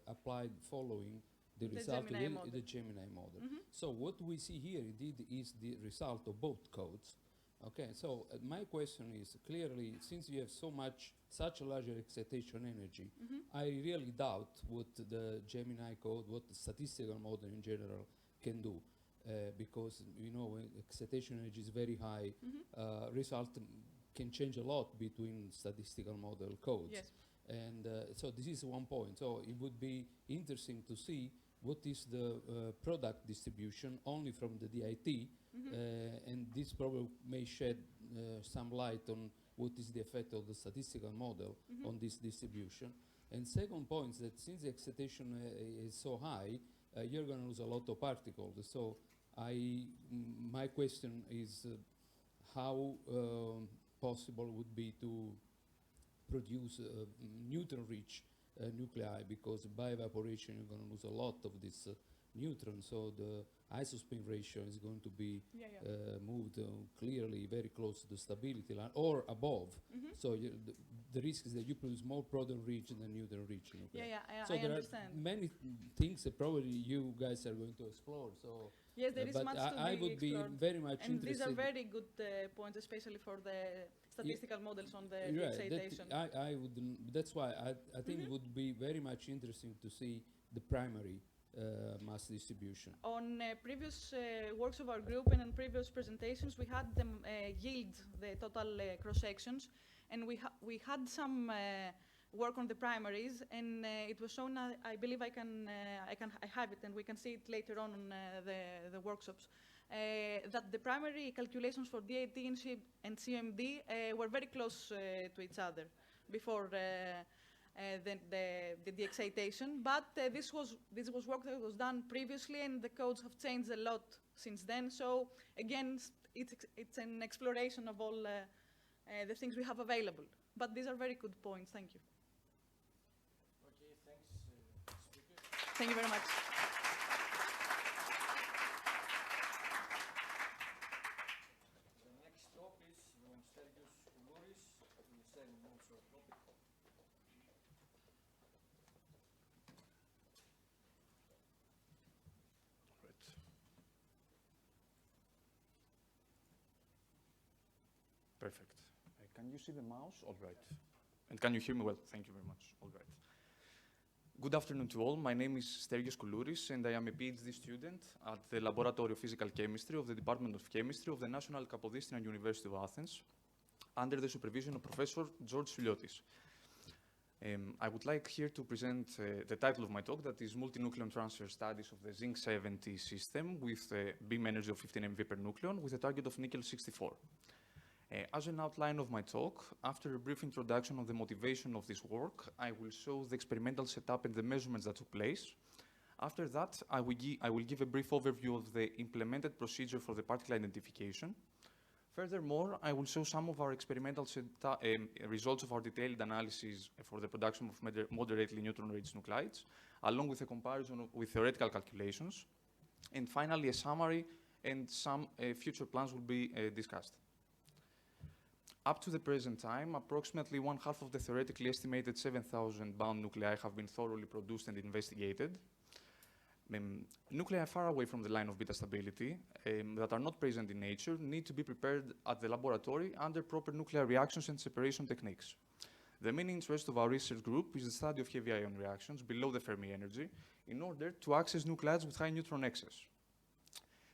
applied following the result of the Gemini model. So what we see here indeed is the result of both codes. Okay, so my question is, clearly, since you have such a large excitation energy, I really doubt what the Gemini code, what the statistical model in general can do. Because, you know, when excitation energy is very high, result can change a lot between statistical model codes. Yes. And so this is one point. So it would be interesting to see what is the product distribution only from the DIT, and this probably may shed some light on what is the effect of the statistical model on this distribution. And second point is that since the excitation is so high, you're going to lose a lot of particles. So my question is how possible would be to produce neutron-rich nuclei, because by evaporation you're going to lose a lot of this neutron, so the isospin ratio is going to be Yeah. moved clearly very close to the stability line or above. Mhm. So the risk is that you produce more proton-rich than neutron-rich nuclei. Yeah, So I there understand. are many things that probably you guys are going to explore. So Yes, there is but much to I be would be explored. very much And these are interested. very good points, especially for the statistical models on the Right, excitation. I would. That's why I think it would be very much interesting to see the primary mass distribution. On previous works of our group and on previous presentations, we had them yield the total cross sections, and we had some work on the primaries, and it was shown. I believe I have it, and we can see it later on the workshops. That the primary calculations for DAT and CMD were very close to each other before the excitation, but this was work that was done previously, and the codes have changed a lot since then. So again, it's an exploration of all the things we have available. But these are very good points. Thank you. Okay, thanks, speaker. Thank you very much. The next talk is from Stergios Koulouris, in the same also topic. Right. Perfect. Can you see the mouse? All right. And can you hear me well? Thank you very much. All right. Good afternoon to all. My name is Stergios Koulouris, and I am a PhD student at the Laboratory of Physical Chemistry of the Department of Chemistry of the National Kapodistrian University of Athens, under the supervision of Professor George Souliotis. I would like here to present the title of my talk, that is Multinucleon Transfer Studies of the Zinc-70 system with a beam energy of 15 MeV per nucleon with a target of nickel-64. As an outline of my talk, after a brief introduction of the motivation of this work, I will show the experimental setup and the measurements that took place. After that, I will give a brief overview of the implemented procedure for the particle identification. Furthermore, I will show some of our experimental results of our detailed analysis for the production of moderately neutron-rich nuclides, along with a comparison with theoretical calculations. And finally, a summary and some future plans will be discussed. Up to the present time, approximately 1/2 of the theoretically estimated 7,000 bound nuclei have been thoroughly produced and investigated. Nuclei far away from the line of beta stability that are not present in nature need to be prepared at the laboratory under proper nuclear reactions and separation techniques. The main interest of our research group is the study of heavy ion reactions below the Fermi energy in order to access nuclides with high neutron excess.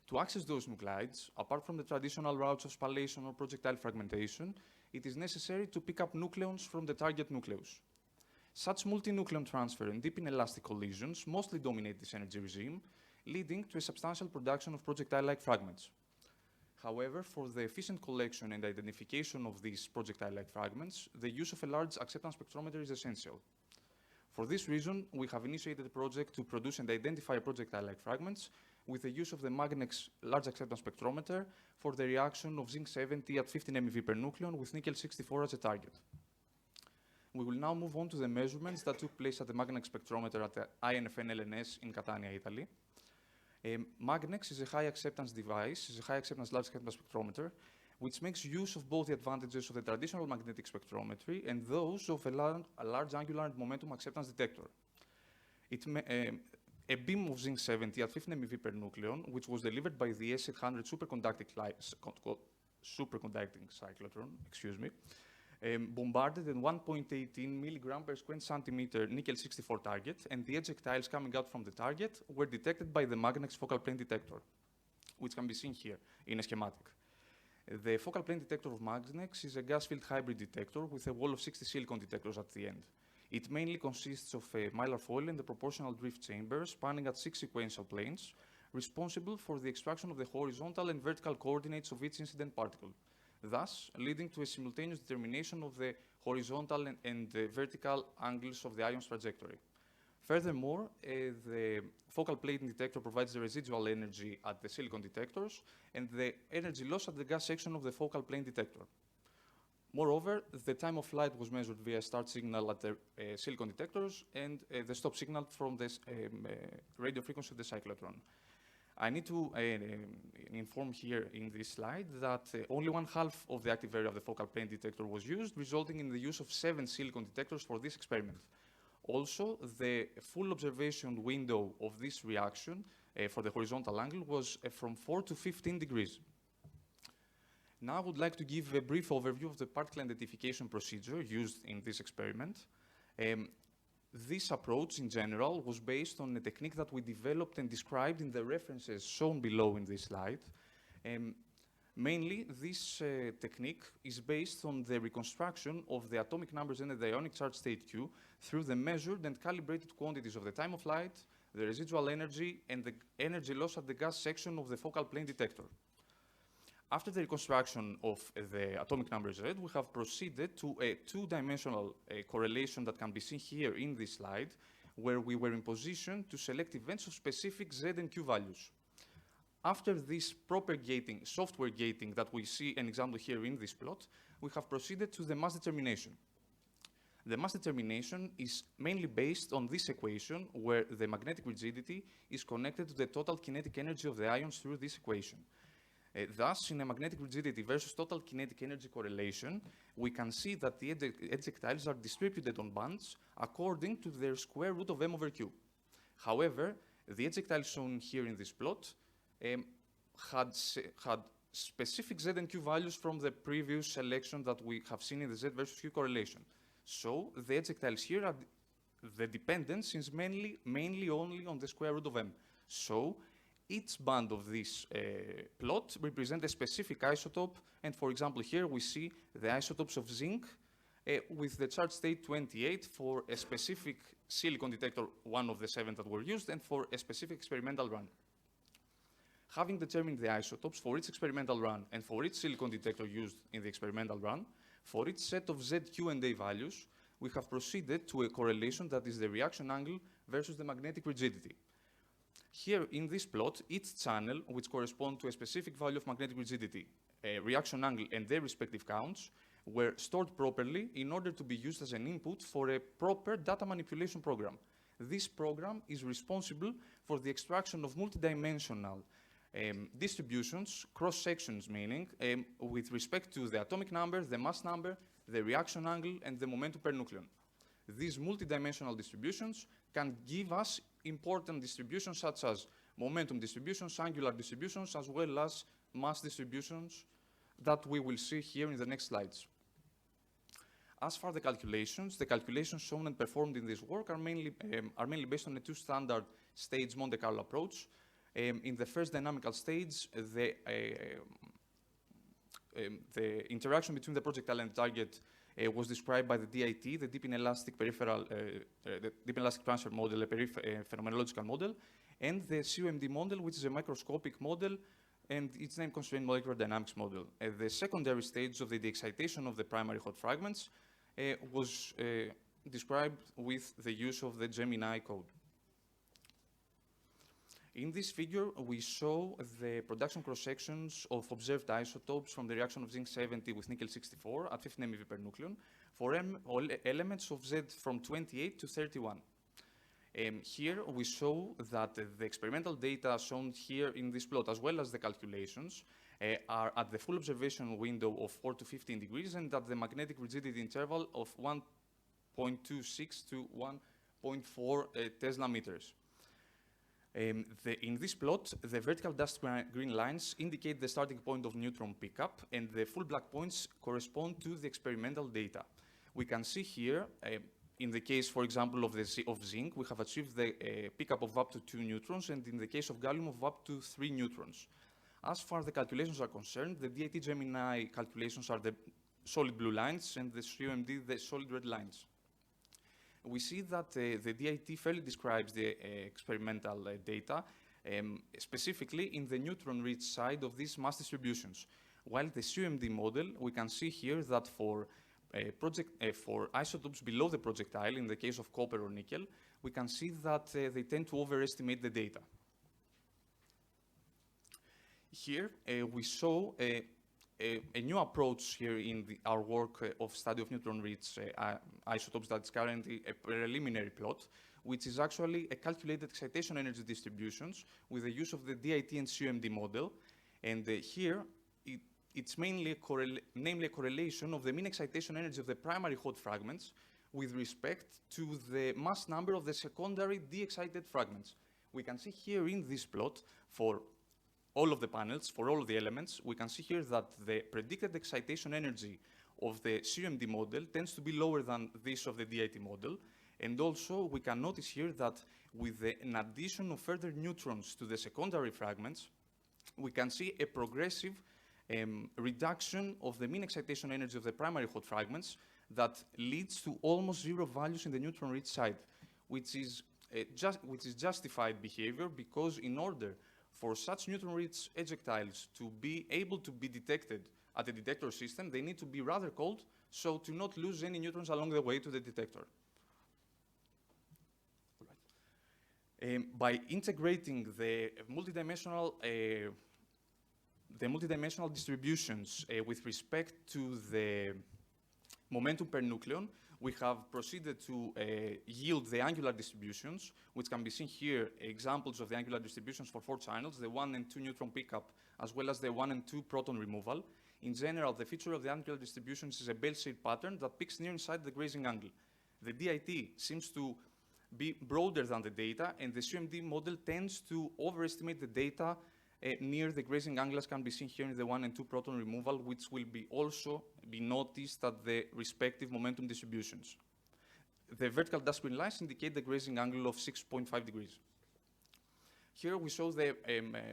To access those nuclides, apart from the traditional routes of spallation or projectile fragmentation, it is necessary to pick up nucleons from the target nucleus. Such multinucleon transfer and deep inelastic collisions mostly dominate this energy regime, leading to a substantial production of projectile-like fragments. However, for the efficient collection and identification of these projectile-like fragments, the use of a large acceptance spectrometer is essential. For this reason, we have initiated a project to produce and identify projectile-like fragments with the use of the Magnex large acceptance spectrometer for the reaction of zinc-70 at 15 MeV per nucleon with nickel-64 as a target. We will now move on to the measurements that took place at the Magnex spectrometer at the INFN LNS in Catania, Italy. Magnex is a high acceptance device, is a high acceptance large acceptance spectrometer, which makes use of both the advantages of the traditional magnetic spectrometry and those of a large angular and momentum acceptance detector. A beam of zinc-70 at 15 MeV per nucleon, which was delivered by the S800 superconducting cyclotron, bombarded a 1.18 milligram per square centimeter nickel-64 target, and the ejectiles coming out from the target were detected by the Magnex focal plane detector, which can be seen here in a schematic. The focal plane detector of Magnex is a gas-filled hybrid detector with a wall of 60 silicon detectors at the end. It mainly consists of a mylar foil and a proportional drift chamber spanning at 6 sequential planes, responsible for the extraction of the horizontal and vertical coordinates of each incident particle, thus leading to a simultaneous determination of the horizontal and the vertical angles of the ion's trajectory. Furthermore, the focal plane detector provides the residual energy at the silicon detectors and the energy loss at the gas section of the focal plane detector. Moreover, the time of flight was measured via start signal at the silicon detectors and the stop signal from the radio frequency of the cyclotron. I need to inform here in this slide that only 1/2 of the active area of the focal plane detector was used, resulting in the use of 7 silicon detectors for this experiment. Also, the full observation window of this reaction for the horizontal angle was from 4 to 15 degrees. Now I would like to give a brief overview of the particle identification procedure used in this experiment. This approach, in general, was based on a technique that we developed and described in the references shown below in this slide. Mainly, this technique is based on the reconstruction of the atomic numbers and the ionic charge state Q through the measured and calibrated quantities of the time of light, the residual energy, and the energy loss at the gas section of the focal plane detector. After the reconstruction of the atomic number Z, we have proceeded to a two-dimensional correlation that can be seen here in this slide, where we were in position to select events of specific Z and Q values. After this propagating, software gating that we see an example here in this plot, we have proceeded to the mass determination. The mass determination is mainly based on this equation, where the magnetic rigidity is connected to the total kinetic energy of the ions through this equation. Thus, in a magnetic rigidity versus total kinetic energy correlation, we can see that the ejectiles are distributed on bands according to their square root of m over q. However, the ejectiles shown here in this plot had specific Z and Q values from the previous selection that we have seen in the Z versus Q correlation. So the ejectiles here are the dependence is mainly only on the square root of m. So each band of this plot represents a specific isotope, and for example here we see the isotopes of zinc with the charge state 28 for a specific silicon detector, one of the 7 that were used, and for a specific experimental run. Having determined the isotopes for each experimental run and for each silicon detector used in the experimental run, for each set of Z, Q, and A values, we have proceeded to a correlation that is the reaction angle versus the magnetic rigidity. Here in this plot, each channel, which corresponds to a specific value of magnetic rigidity, reaction angle, and their respective counts, were stored properly in order to be used as an input for a proper data manipulation program. This program is responsible for the extraction of multidimensional distributions, cross-sections meaning, with respect to the atomic number, the mass number, the reaction angle, and the momentum per nucleon. These multidimensional distributions can give us important distributions such as momentum distributions, angular distributions, as well as mass distributions that we will see here in the next slides. As for the calculations shown and performed in this work are mainly based on a two-standard stage Monte Carlo approach. In the first dynamical stage, the interaction between the projectile and target was described by the DIT, the deep inelastic peripheral, the deep inelastic transfer model, a phenomenological model, and the CUMD model, which is a microscopic model, and its name constrained molecular dynamics model. The secondary stage of the de-excitation of the primary hot fragments was described with the use of the Gemini code. In this figure, we show the production cross-sections of observed isotopes from the reaction of zinc 70 with nickel 64 at 15 MeV per nucleon for all elements of Z from 28 to 31. Here we show that the experimental data shown here in this plot, as well as the calculations, are at the full observation window of 4 to 15 degrees and at the magnetic rigidity interval of 1.26 to 1.4 Tesla meters. In this plot, the vertical dashed green lines indicate the starting point of neutron pickup, and the full black points correspond to the experimental data. We can see here, in the case, for example, of zinc, we have achieved the pickup of up to 2 neutrons, and in the case of gallium, of up to 3 neutrons. As far as the calculations are concerned, the DIT Gemini calculations are the solid blue lines, and the CUMD the solid red lines. We see that the DIT fairly describes the experimental data, specifically in the neutron-rich side of these mass distributions. While the CUMD model, we can see here that for isotopes below the projectile, in the case of copper or nickel, we can see that they tend to overestimate the data. Here we show a new approach here in our work of study of neutron-rich isotopes that's currently a preliminary plot, which is actually a calculated excitation energy distributions with the use of the DIT and CUMD model. And here, it's mainly namely a correlation of the mean excitation energy of the primary hot fragments with respect to the mass number of the secondary de-excited fragments. We can see here in this plot for all of the panels, for all of the elements, we can see here that the predicted excitation energy of the CUMD model tends to be lower than this of the DIT model. And also, we can notice here that with an addition of further neutrons to the secondary fragments, we can see a progressive reduction of the mean excitation energy of the primary hot fragments that leads to almost zero values in the neutron-rich side, which is justified behavior, because in order for such neutron-rich ejectiles to be able to be detected at the detector system, they need to be rather cold, so to not lose any neutrons along the way to the detector. By integrating the multidimensional distributions with respect to the momentum per nucleon, we have proceeded to yield the angular distributions, which can be seen here, examples of the angular distributions for 4 channels, the 1 and 2 neutron pickup, as well as the 1 and 2 proton removal. In general, the feature of the angular distributions is a bell-shaped pattern that peaks near inside the grazing angle. The DIT seems to be broader than the data, and the CUMD model tends to overestimate the data near the grazing angle, as can be seen here in the 1 and 2 proton removal, which will also be noticed at the respective momentum distributions. The vertical dashed green lines indicate the grazing angle of 6.5 degrees. Here we show the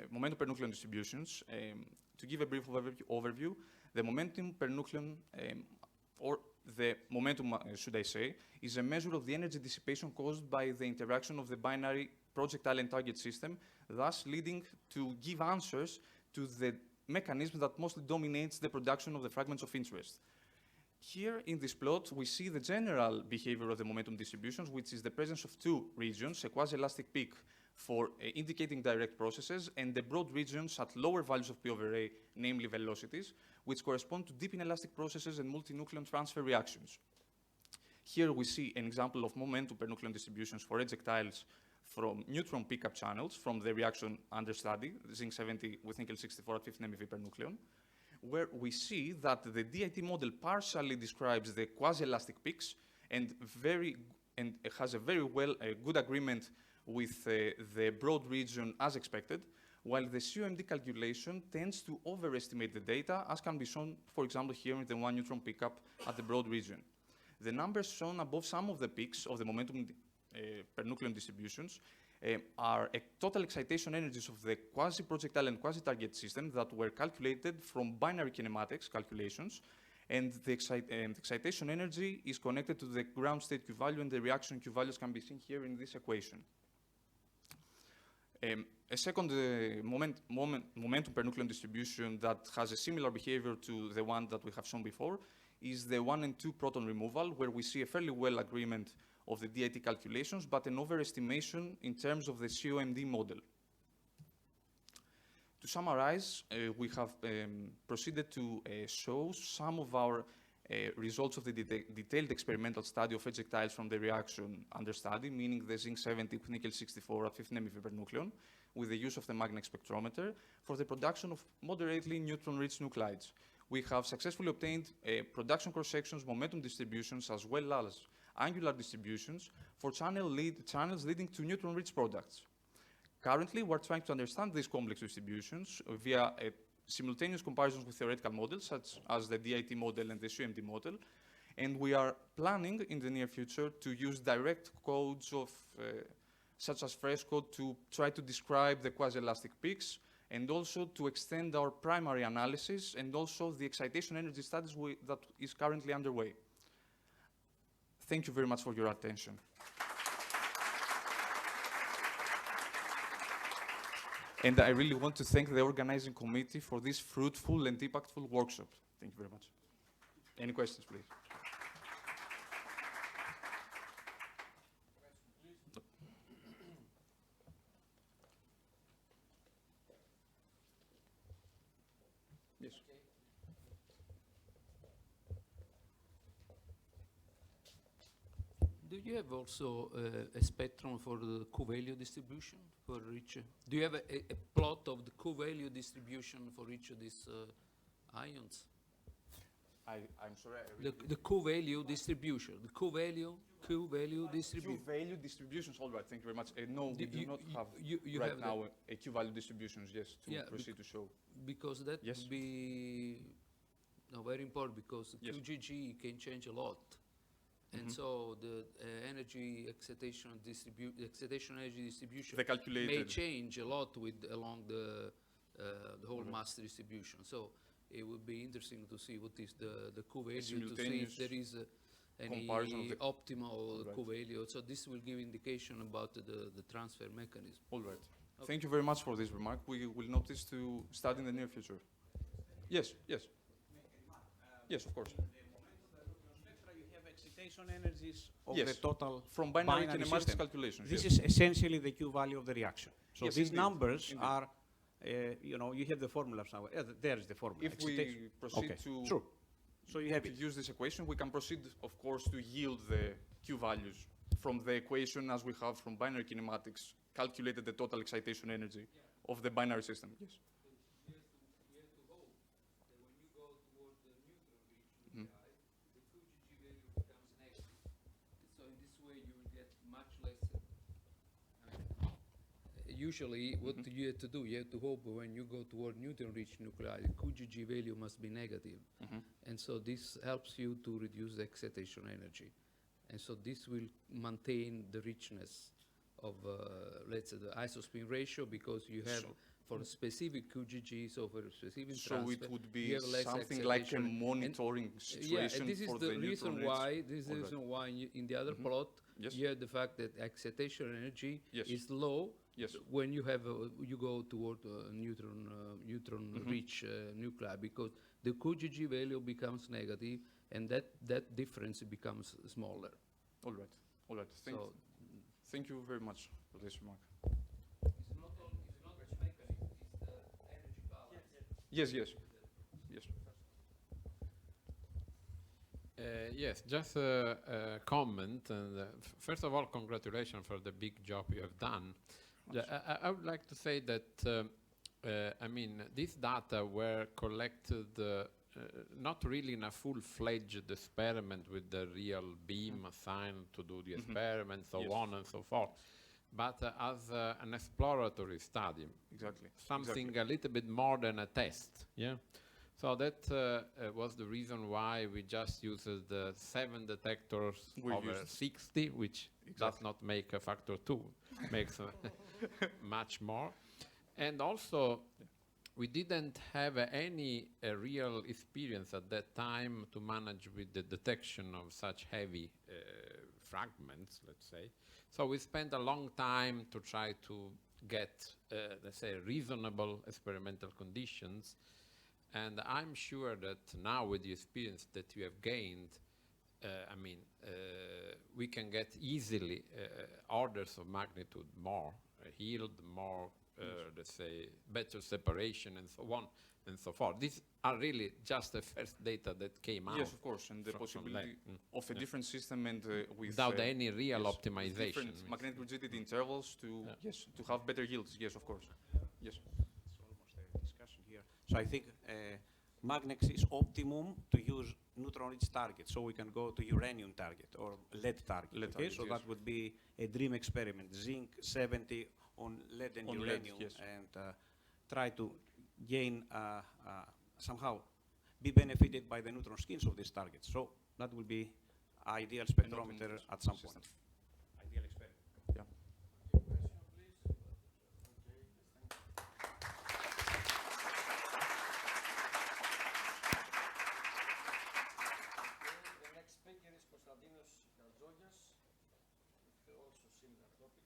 momentum per nucleon distributions. To give a brief overview, the momentum per nucleon, or the momentum, should I say, is a measure of the energy dissipation caused by the interaction of the binary projectile and target system, thus leading to give answers to the mechanism that mostly dominates the production of the fragments of interest. Here in this plot, we see the general behavior of the momentum distributions, which is the presence of 2 regions, a quasi-elastic peak for indicating direct processes, and the broad regions at lower values of P over A, namely velocities, which correspond to deep inelastic processes and multinucleon transfer reactions. Here we see an example of momentum per nucleon distributions for ejectiles from neutron pickup channels from the reaction under study, zinc 70 with nickel 64 at 15 MeV per nucleon, where we see that the DIT model partially describes the quasi-elastic peaks and has a very good agreement with the broad region as expected, while the CUMD calculation tends to overestimate the data, as can be shown, for example, here in the 1 neutron pickup at the broad region. The numbers shown above some of the peaks of the momentum per nucleon distributions are total excitation energies of the quasi-projectile and quasi-target system that were calculated from binary kinematics calculations, and the excitation energy is connected to the ground state Q value, and the reaction Q values can be seen here in this equation. A second momentum per nucleon distribution that has a similar behavior to the one that we have shown before is the 1 and 2 proton removal, where we see a fairly well agreement of the DIT calculations, but an overestimation in terms of the CUMD model. To summarize, we have proceeded to show some of our results of the detailed experimental study of ejectiles from the reaction under study, meaning the zinc 70 with nickel 64 at 15 MeV per nucleon, with the use of the magnet spectrometer for the production of moderately neutron-rich nuclides. We have successfully obtained production cross-sections, momentum distributions, as well as angular distributions for channels leading to neutron-rich products. Currently, we're trying to understand these complex distributions via simultaneous comparisons with theoretical models, such as the DIT model and the CUMD model, and we are planning in the near future to use direct codes of, such as Fresco, to try to describe the quasi-elastic peaks, and also to extend our primary analysis and also the excitation energy studies that is currently underway. Thank you very much for your attention. And I really want to thank the organizing committee for this fruitful and impactful workshop. Thank you very much. Any questions, please? Yes. Do you have also a spectrum for the Q-value distribution for each? Do you have a plot of the Q-value distribution for each of these ions? I'm sorry. I really The Q-value distribution. The Q-value distribution. Q-value distributions, all right, thank you very much. No, we do not have you right have now a Q-value distributions, yes, to Yeah, proceed to show. Because that Yes. would be very important because Yes. QGG can change a lot. And so the energy excitation energy distribution The calculated. may change a lot along the whole mass distribution. So it would be interesting to see what is the Q-value, to see simultaneous if there is any comparison of the- optimal Right. Q-value. So this will give indication about the transfer mechanism. All right. Thank you very much for this remark. We will notice to start in the near future. Yes, yes. Yes, of course. You have excitation energies of Yes. the total From binary kinematics system. calculations. This yes. is essentially the Q value of the reaction. So Yes, these indeed, numbers indeed. are, you have the formula somewhere. There is the formula. If we proceed to Sure. So you have to it. use this equation, we can proceed, of course, to yield the Q values from the equation as we have from binary kinematics, calculated the total excitation energy of the binary system. Yes. Usually, what you have to do, you have to hope when you go toward neutron-rich nuclei, the QGG value must be negative. And so this helps you to reduce the excitation energy. And so this will maintain the richness of, let's say, the isospin ratio, because you have, for a specific QGG, so for a specific So transfer, it would you be have less something like a excitation. And monitoring situation and this is for the the reason neutron why. This is the All right. reason why in the other plot Yes. you have the fact that excitation energy Yes. is low Yes. when you have you go toward neutron-rich nuclei, because the QGG value becomes negative, and that difference becomes smaller. All right. All right. So Thank you very much for this remark. it's not the mechanism; it's the energy balance. Yes, yes. Yes. Yes, just a comment. And first of all, congratulations for the big job you have done. I would like to say that, I mean, these data were collected not really in a full-fledged experiment with the real beam assigned to do the experiment, so Yes. on and so forth, but as an exploratory study. Exactly. Something Exactly. a little bit more than a test, yeah? So that was the reason why we just used the 7 detectors We over used- 60, which does not make a factor 2, makes much more. And also, we didn't have any real experience at that time to manage with the detection of such heavy fragments, let's say. So we spent a long time to try to get, let's say, reasonable experimental conditions. And I'm sure that now, with the experience that you have gained, I mean, we can get easily orders of magnitude more yield, more, let's say, better separation, and so on and so forth. These are really just the first data that came out. Yes, of course, and the from possibility that. of a different system and with Without any real yes, optimization. with different magnetic rigidity intervals to to have better yields. Yes, of course. Yes. It's almost a discussion here. So I think Magnex is optimum to use neutron-rich target, so we can go to uranium target or lead target. Lead okay, target, so yes. that would be a dream experiment. Zinc 70 on lead and On lead, uranium, yes. and try to gain somehow be benefited by the neutron skins of these targets. So that will be ideal spectrometer at some point. Ideal experiment. Yeah. The next speaker is Konstantinos Gkatzogias, with also similar topic.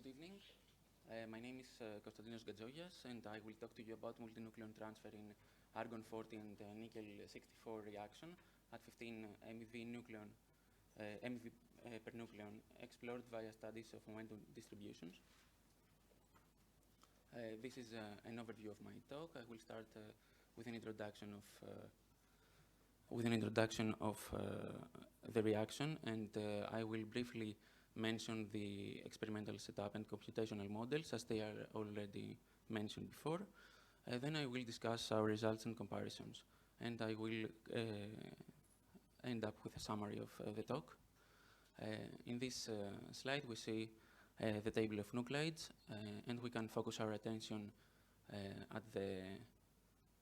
evening. My name is Konstantinos Gkatzogias, and I will talk to you about multinucleon transfer in argon-40 and nickel-64 reaction at 15 MeV nucleon, MeV per nucleon, explored via studies of momentum distributions. This is an overview of my talk. I will start with an introduction of the reaction, and I will briefly mention the experimental setup and computational models as they are already mentioned before. Then I will discuss our results and comparisons, and I will end up with a summary of the talk. In this slide we see the table of nuclides, and we can focus our attention at the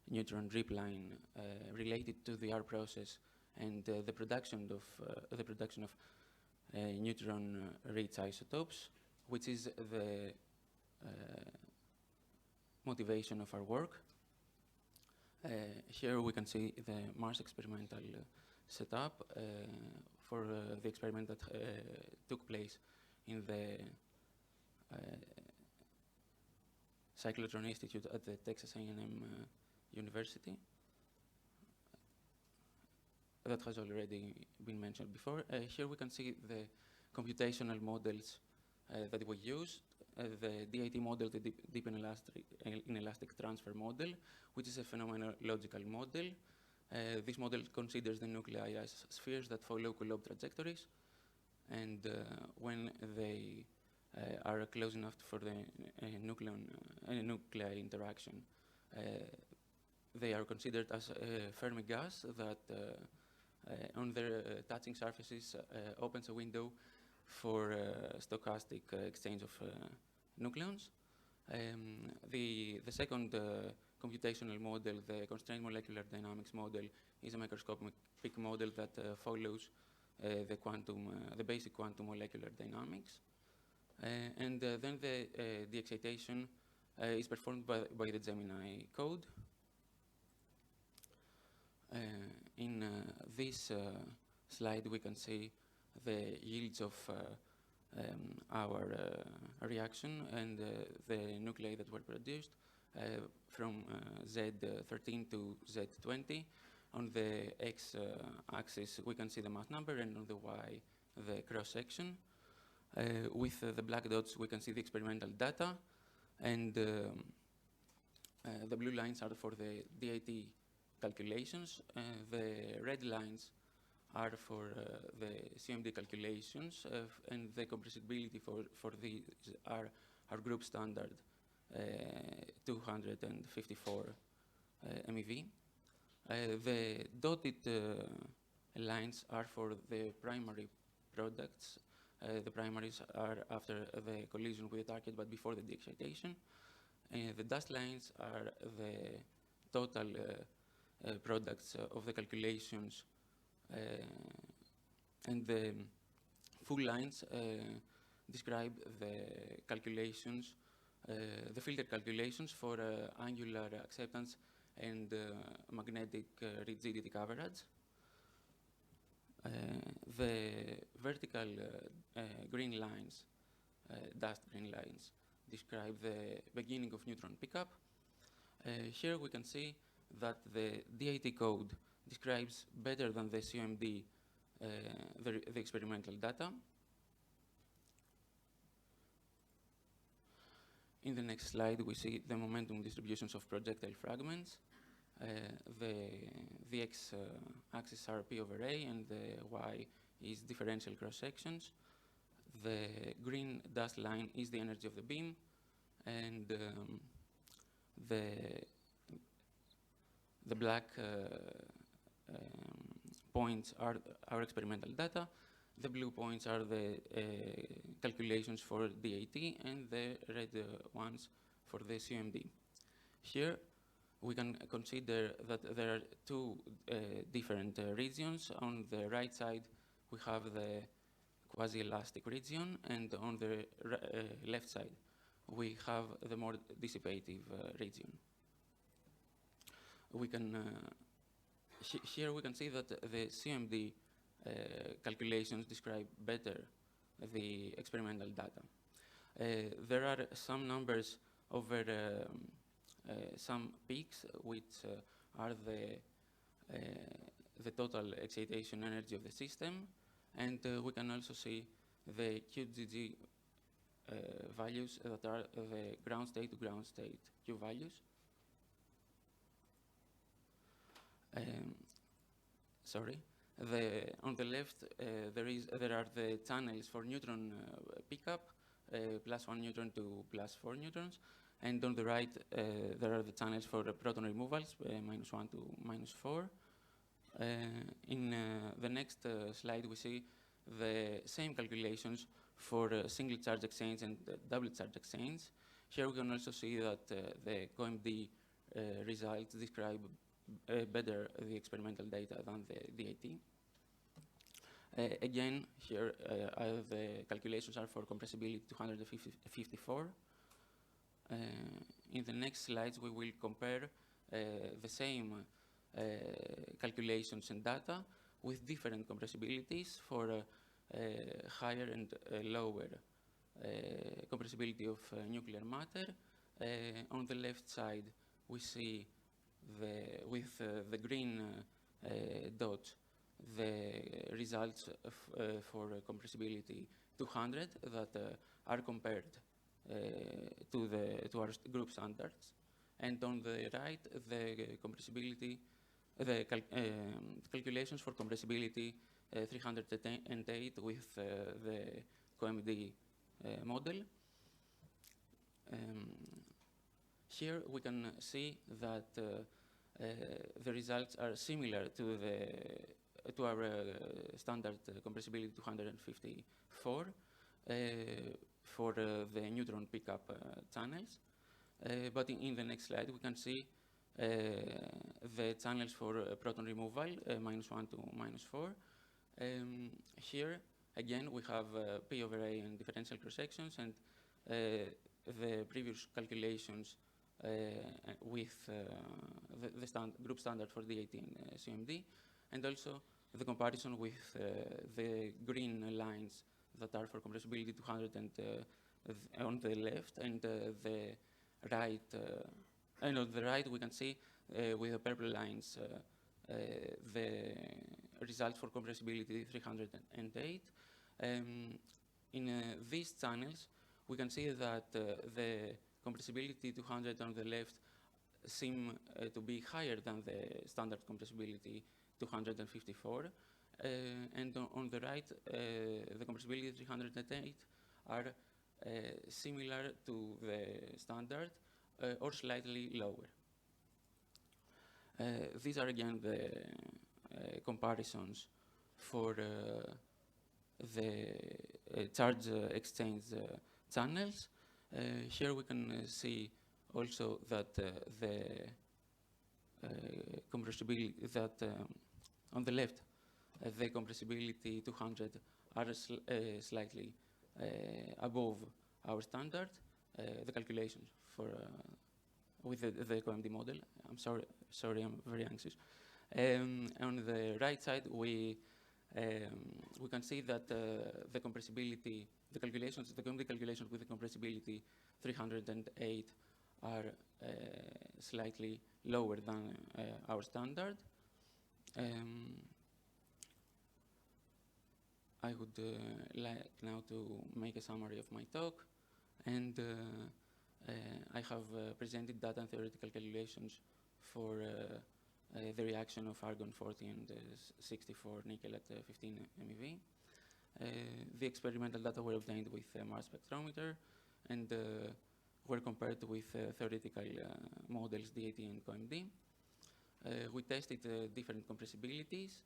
neutron drip line related to the R process and the production of neutron-rich isotopes, which is the motivation of our work. Here we can see the Mars experimental setup for the experiment that took place in the Cyclotron Institute at the Texas A&M University. That has already been mentioned before. Here we can see the computational models that we used. The DIT model, the deep inelastic transfer model, which is a phenomenological model. This model considers the nuclei as spheres that follow Coulomb trajectories, and when they are close enough for the nuclei interaction, they are considered as a Fermi gas that on their touching surfaces opens a window for stochastic exchange of nucleons. The second computational model, the constrained molecular dynamics model, is a microscopic model that follows the basic quantum molecular dynamics. And then the excitation is performed by the Gemini code. In this slide, we can see the yields of our reaction and the nuclei that were produced from Z13 to Z20. On the x-axis, we can see the mass number, and on the y, the cross-section. With the black dots, we can see the experimental data, and the blue lines are for the DIT calculations. The red lines are for the CMD calculations, and the compressibility for these are group standard 254 MeV. The dotted lines are for the primary products. The primaries are after the collision with the target, but before the de-excitation. The dashed lines are the total products of the calculations, and the full lines describe the calculations, the filter calculations for angular acceptance and magnetic rigidity coverage. The vertical green lines, dashed green lines, describe the beginning of neutron pickup. Here we can see that the DIT code describes better than the CMD the experimental data. In the next slide, we see the momentum distributions of projectile fragments. The x-axis are P over A, and the y is differential cross-sections. The green dashed line is the energy of the beam, and the black points are our experimental data. The blue points are the calculations for DIT, and the red ones for the CMD. Here, we can consider that there are two different regions. On the right side, we have the quasi-elastic region, and on the left side, we have the more dissipative region. We can here we can see that the CMD calculations describe better the experimental data. There are some numbers over some peaks, which are the total excitation energy of the system, and we can also see the QGG values that are the ground state to ground state Q values. Sorry. On the left, there are the channels for neutron pickup, +1 neutron to +4 neutrons, and on the right, there are the channels for proton removals, -1 to -4. In the next slide, we see the same calculations for single charge exchange and double charge exchange. Here we can also see that the COMD results describe better the experimental data than the DIT. Again, here the calculations are for compressibility 254. In the next slides, we will compare the same calculations and data with different compressibilities for higher and lower compressibility of nuclear matter. On the left side, we see with the green dot the results for compressibility 200 that are compared to our group standards, and on the right the compressibility, calculations for compressibility 308 with the COMD model. Here we can see that the results are similar to our standard compressibility 254 for the neutron pickup channels. But in the next slide, we can see the channels for proton removal, -1 to -4. Here, again, we have P over A and differential cross-sections, and the previous calculations with the group standard for DIT and CMD, and also the comparison with the green lines that are for compressibility 200 and on the left, and the right. And on the right, we can see with the purple lines the results for compressibility 308. In these channels, we can see that the compressibility 200 on the left seem to be higher than the standard compressibility 254. And on the right, the compressibility 308 are similar to the standard or slightly lower. These are again the comparisons for the charge exchange channels. Here we can see also that the compressibility on the left, the compressibility 200 are slightly above our standard. The calculations for with the COMD model. I'm sorry, I'm very anxious. On the right side, we can see that the compressibility, the COMD calculations with the compressibility 308 are slightly lower than our standard. I would like now to make a summary of my talk, and I have presented data and theoretical calculations for the reaction of argon 40 and 64 nickel at 15 MeV. The experimental data were obtained with Mars spectrometer and were compared with theoretical models DIT and COMD. We tested different compressibilities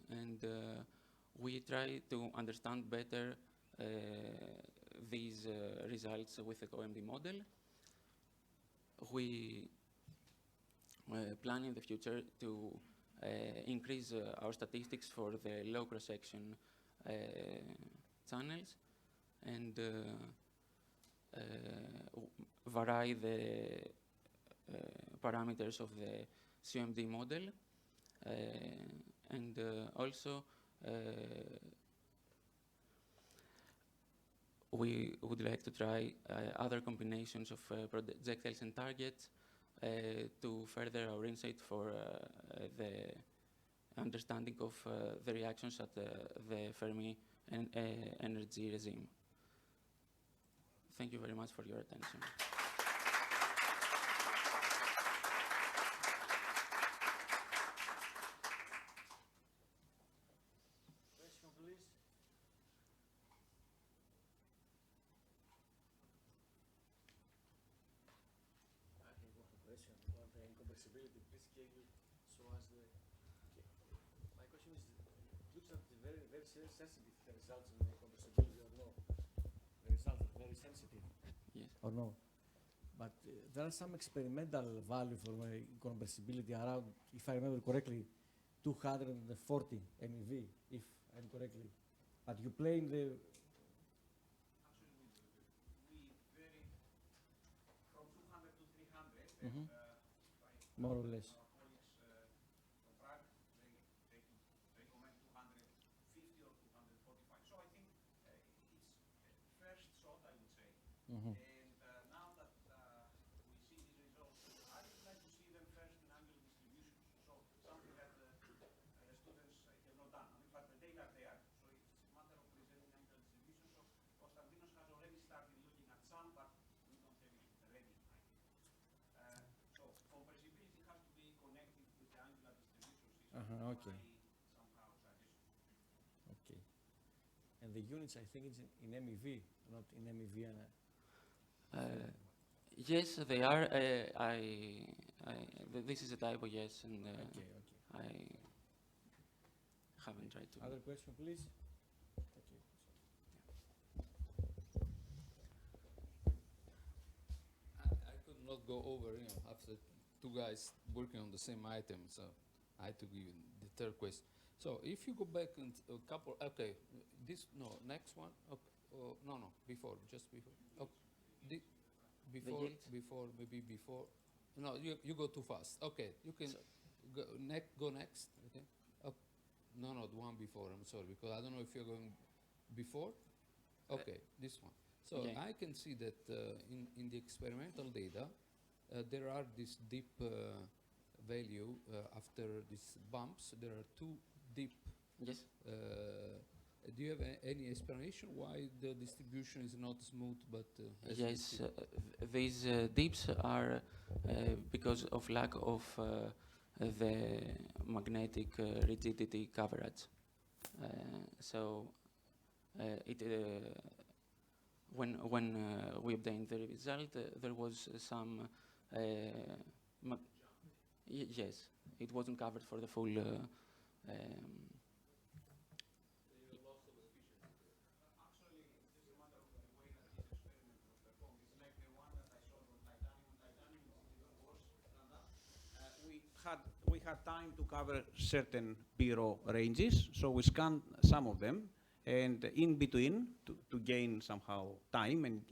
and we tried to understand better these results with the COMD model. We plan in the future to increase our statistics for the low cross-section channels and vary the parameters of the CMD model, and also we would like to try other combinations of projectiles and targets to further our insight for the understanding of the reactions at the Fermi energy regime. Thank you very much for your attention. Question, please. I have one question on the incompressibility. Please can you show us the... My question is, it looks like very, very sensitive, the results in the incompressibility or no? The results are very sensitive. Yes. Or no? But there are some experimental value for incompressibility around, if I remember correctly, 240 MeV, if I'm correctly. But you play in the... Actually, we vary from 200 to 300, and more or less. our colleagues from Prague, they could recommend 250 or 245. So I think it's first shot, I would say. And now that we see these results, I would like to see them first in angular distributions. So something that the students have not done. In fact, the data are there. So it's a matter of presenting angular distributions. So Konstantinos has already started looking at some, but we don't have it ready. So compressibility has to be connected with the angular distribution system. Okay. Somehow suggestion. Okay. And the units, I think it's in MEV, not in MEV. Yes, they are. This is a typo, yes, and Okay. I haven't tried to. Other question, please? Okay. I could not go over, after two guys working on the same item, so I had to give you the third question. So if you go back and a couple, okay, next one, okay, no, before, just before. Okay. Before, maybe before. No, you go too fast. Okay, you can go next. Okay. No, the one before. I'm sorry, because I don't know if you're going before. Okay, this one. So Okay. I can see that in the experimental data, there are this deep value after these bumps. There are two deep. Yes. Do you have any explanation why the distribution is not smooth, but Yes, these dips are because of lack of the magnetic rigidity coverage. So when we obtained the result, there was some yes, it wasn't covered for the full. Actually, this is a matter of the way that this experiment was performed. It's like the one that I showed on titanium. Titanium is even worse than that. We had time to cover certain PRO ranges, so we scanned some of them, and in between, to gain somehow time and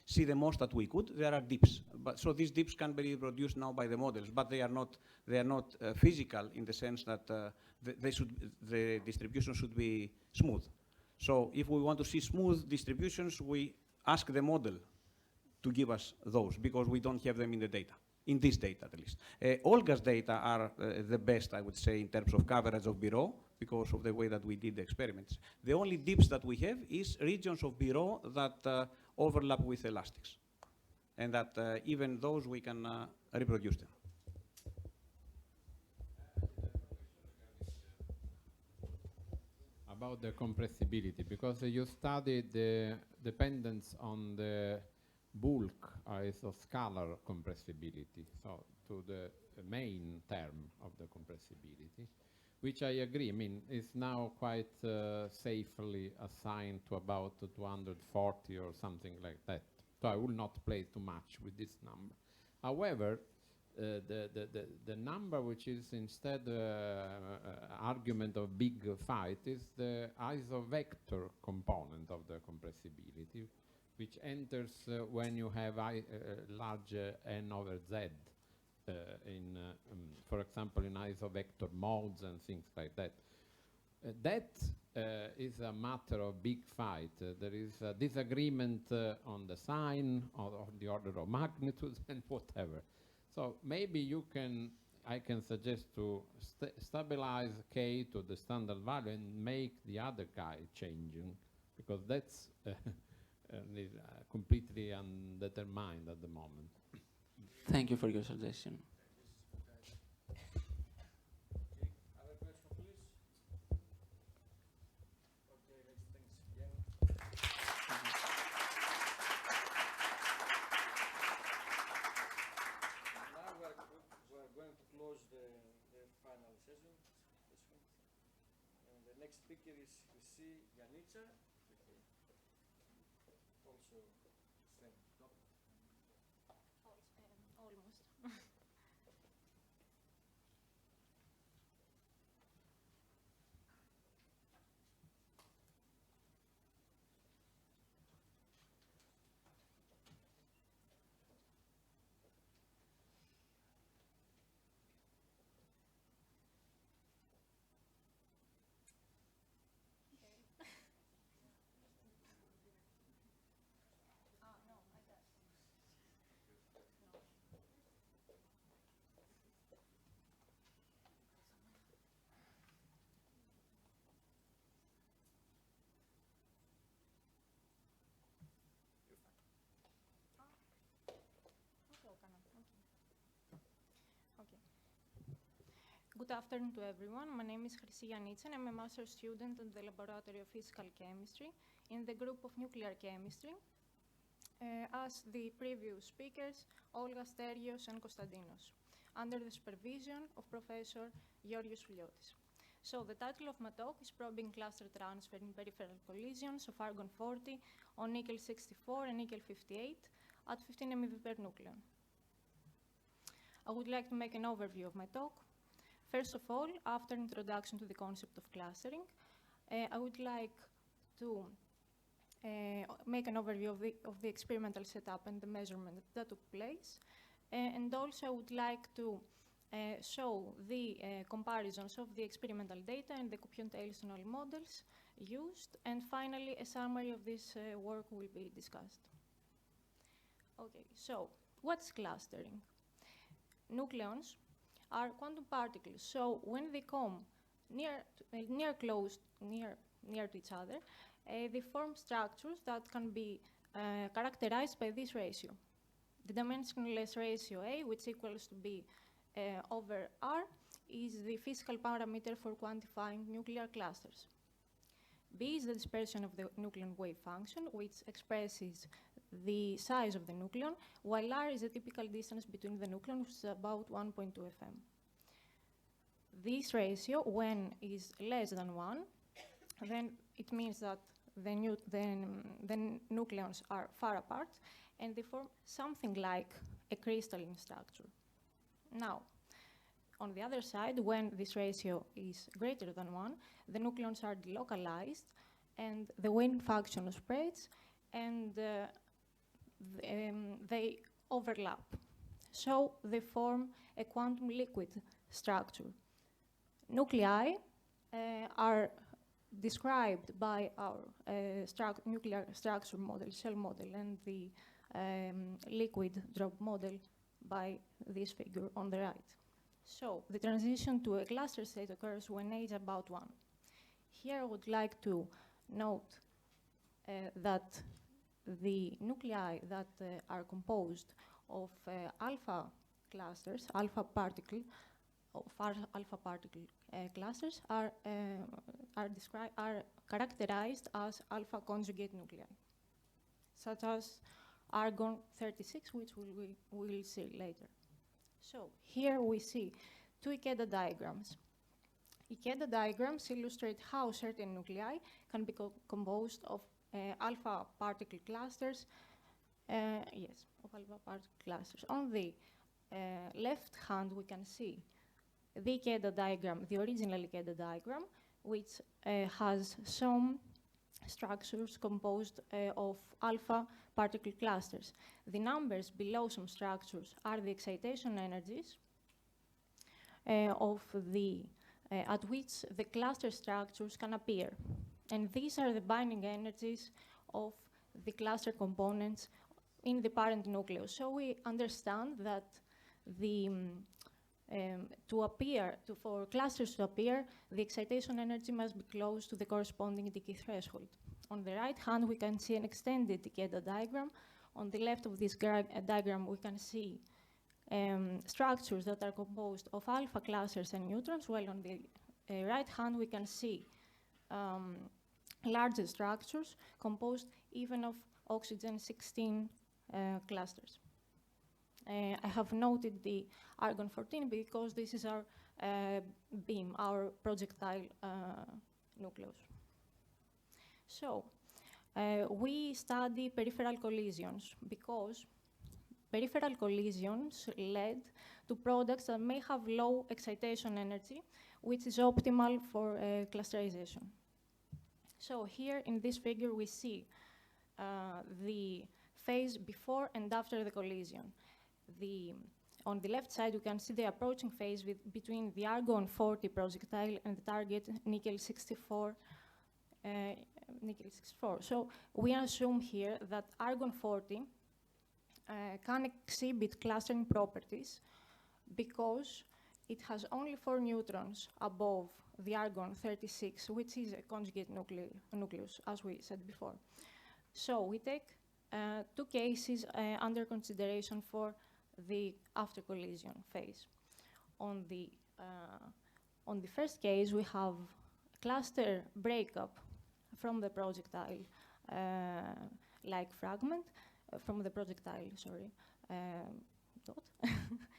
see the most that we could, there are dips. So these dips can be reproduced now by the models, but they are not physical in the sense that the distribution should be smooth. So if we want to see smooth distributions, we ask the model to give us those, because we don't have them in the data, in this data at least. Olga's data are the best, I would say, in terms of coverage of BRO, because of the way that we did the experiments. The only dips that we have is regions of BRO that overlap with elastics, and that even those we can reproduce them. About the compressibility, because you studied the dependence on the bulk isoscalar compressibility, so to the main term of the compressibility, which I agree, I mean, is now quite safely assigned to about 240 or something like that. So I will not play too much with this number. However, the number which is instead argument of big fight is the isovector component of the compressibility, which enters when you have large n over z in, for example, in isovector modes and things like that. That is a matter of big fight. There is a disagreement on the sign, or the order of magnitude, and whatever. So maybe I can suggest to stabilize K to the standard value and make the other Chi changing, because that's completely undetermined at the moment. Thank you for your suggestion. Other question, please? Okay, let's thanks again. Now we are going to close the final session. And the next speaker is Chrysi Giannitsa. Also, same topic. Almost. Good afternoon to everyone. My name is Chrysi Giannitsa and I'm a master's student in the Laboratory of Physical Chemistry in the group of Nuclear Chemistry. As the previous speakers, Olga, Stergios, and Konstantinos, under the supervision of Professor Souliotis. So the title of my talk is Probing Cluster Transfer in Peripheral Collisions of Argon-40 on nickel-64 and nickel-58 at 15 MeV per nucleon. I would like to make an overview of my talk. First of all, after introduction to the concept of clustering, I would like to make an overview of the experimental setup and the measurement that took place. And also I would like to show the comparisons of the experimental data and the computational models used. And finally, a summary of this work will be discussed. Okay, so what's clustering? Nucleons are quantum particles. So when they come near to each other, they form structures that can be characterized by this ratio. The dimensionless ratio A, which equals to B over R, is the physical parameter for quantifying nuclear clusters. B is the dispersion of the nucleon wave function, which expresses the size of the nucleon, while R is the typical distance between the nucleon, which is about 1.2 FM. This ratio, when is less than 1, then it means that the nucleons are far apart, and they form something like a crystalline structure. Now, on the other side, when this ratio is greater than 1, the nucleons are delocalized, and the wave function spreads, and they overlap. So they form a quantum liquid structure. Nuclei are described by our nuclear structure model, shell model, and the liquid drop model by this figure on the right. So the transition to a cluster state occurs when A is about 1. Here I would like to note that the nuclei that are composed of alpha clusters, alpha particle clusters are characterized as alpha conjugate nuclei, such as argon-36, which we will see later. So here we see two Ikeda diagrams. Ikeda diagrams illustrate how certain nuclei can be composed of alpha particle clusters. Of alpha particle clusters. On the left hand, we can see the Ikeda diagram, the original Ikeda diagram, which has some structures composed of alpha particle clusters. The numbers below some structures are the excitation energies of the at which the cluster structures can appear. And these are the binding energies of the cluster components in the parent nucleus. So we understand that for clusters to appear, the excitation energy must be close to the corresponding decay threshold. On the right hand, we can see an extended decay diagram. On the left of this diagram, we can see structures that are composed of alpha clusters and neutrons, while on the right hand, we can see larger structures composed even of oxygen-16 clusters. I have noted the argon-14 because this is our beam, our projectile nucleus. So, we study peripheral collisions because peripheral collisions led to products that may have low excitation energy, which is optimal for clusterization. So here in this figure, we see the phase before and after the collision. On the left side, you can see the approaching phase between the argon-40 projectile and the target nickel-64. So we assume here that argon-40 can exhibit clustering properties because it has only 4 neutrons above the argon-36, which is a conjugate nucleus, as we said before. So we take 2 cases under consideration for the after collision phase. On the first case, we have cluster breakup from the projectile like fragment, from the projectile, sorry, dot.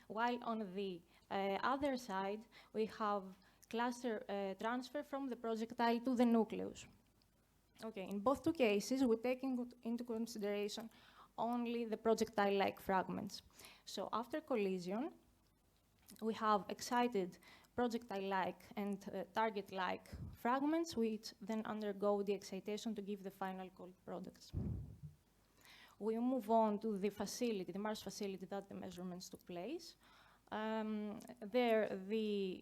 While on the other side, we have cluster transfer from the projectile to the nucleus. Okay, in both 2 cases, we take into consideration only the projectile-like fragments. So after collision, we have excited projectile-like and target-like fragments, which then undergo the excitation to give the final cold products. We move on to the facility, the Mars facility that the measurements took place. There, the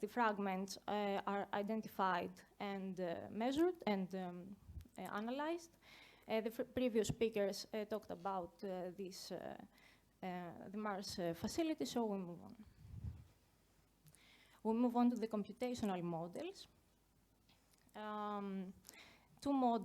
fragments are identified and measured and analyzed. The previous speakers talked about the Mars facility, so we move on. We move on to the computational models. 2 models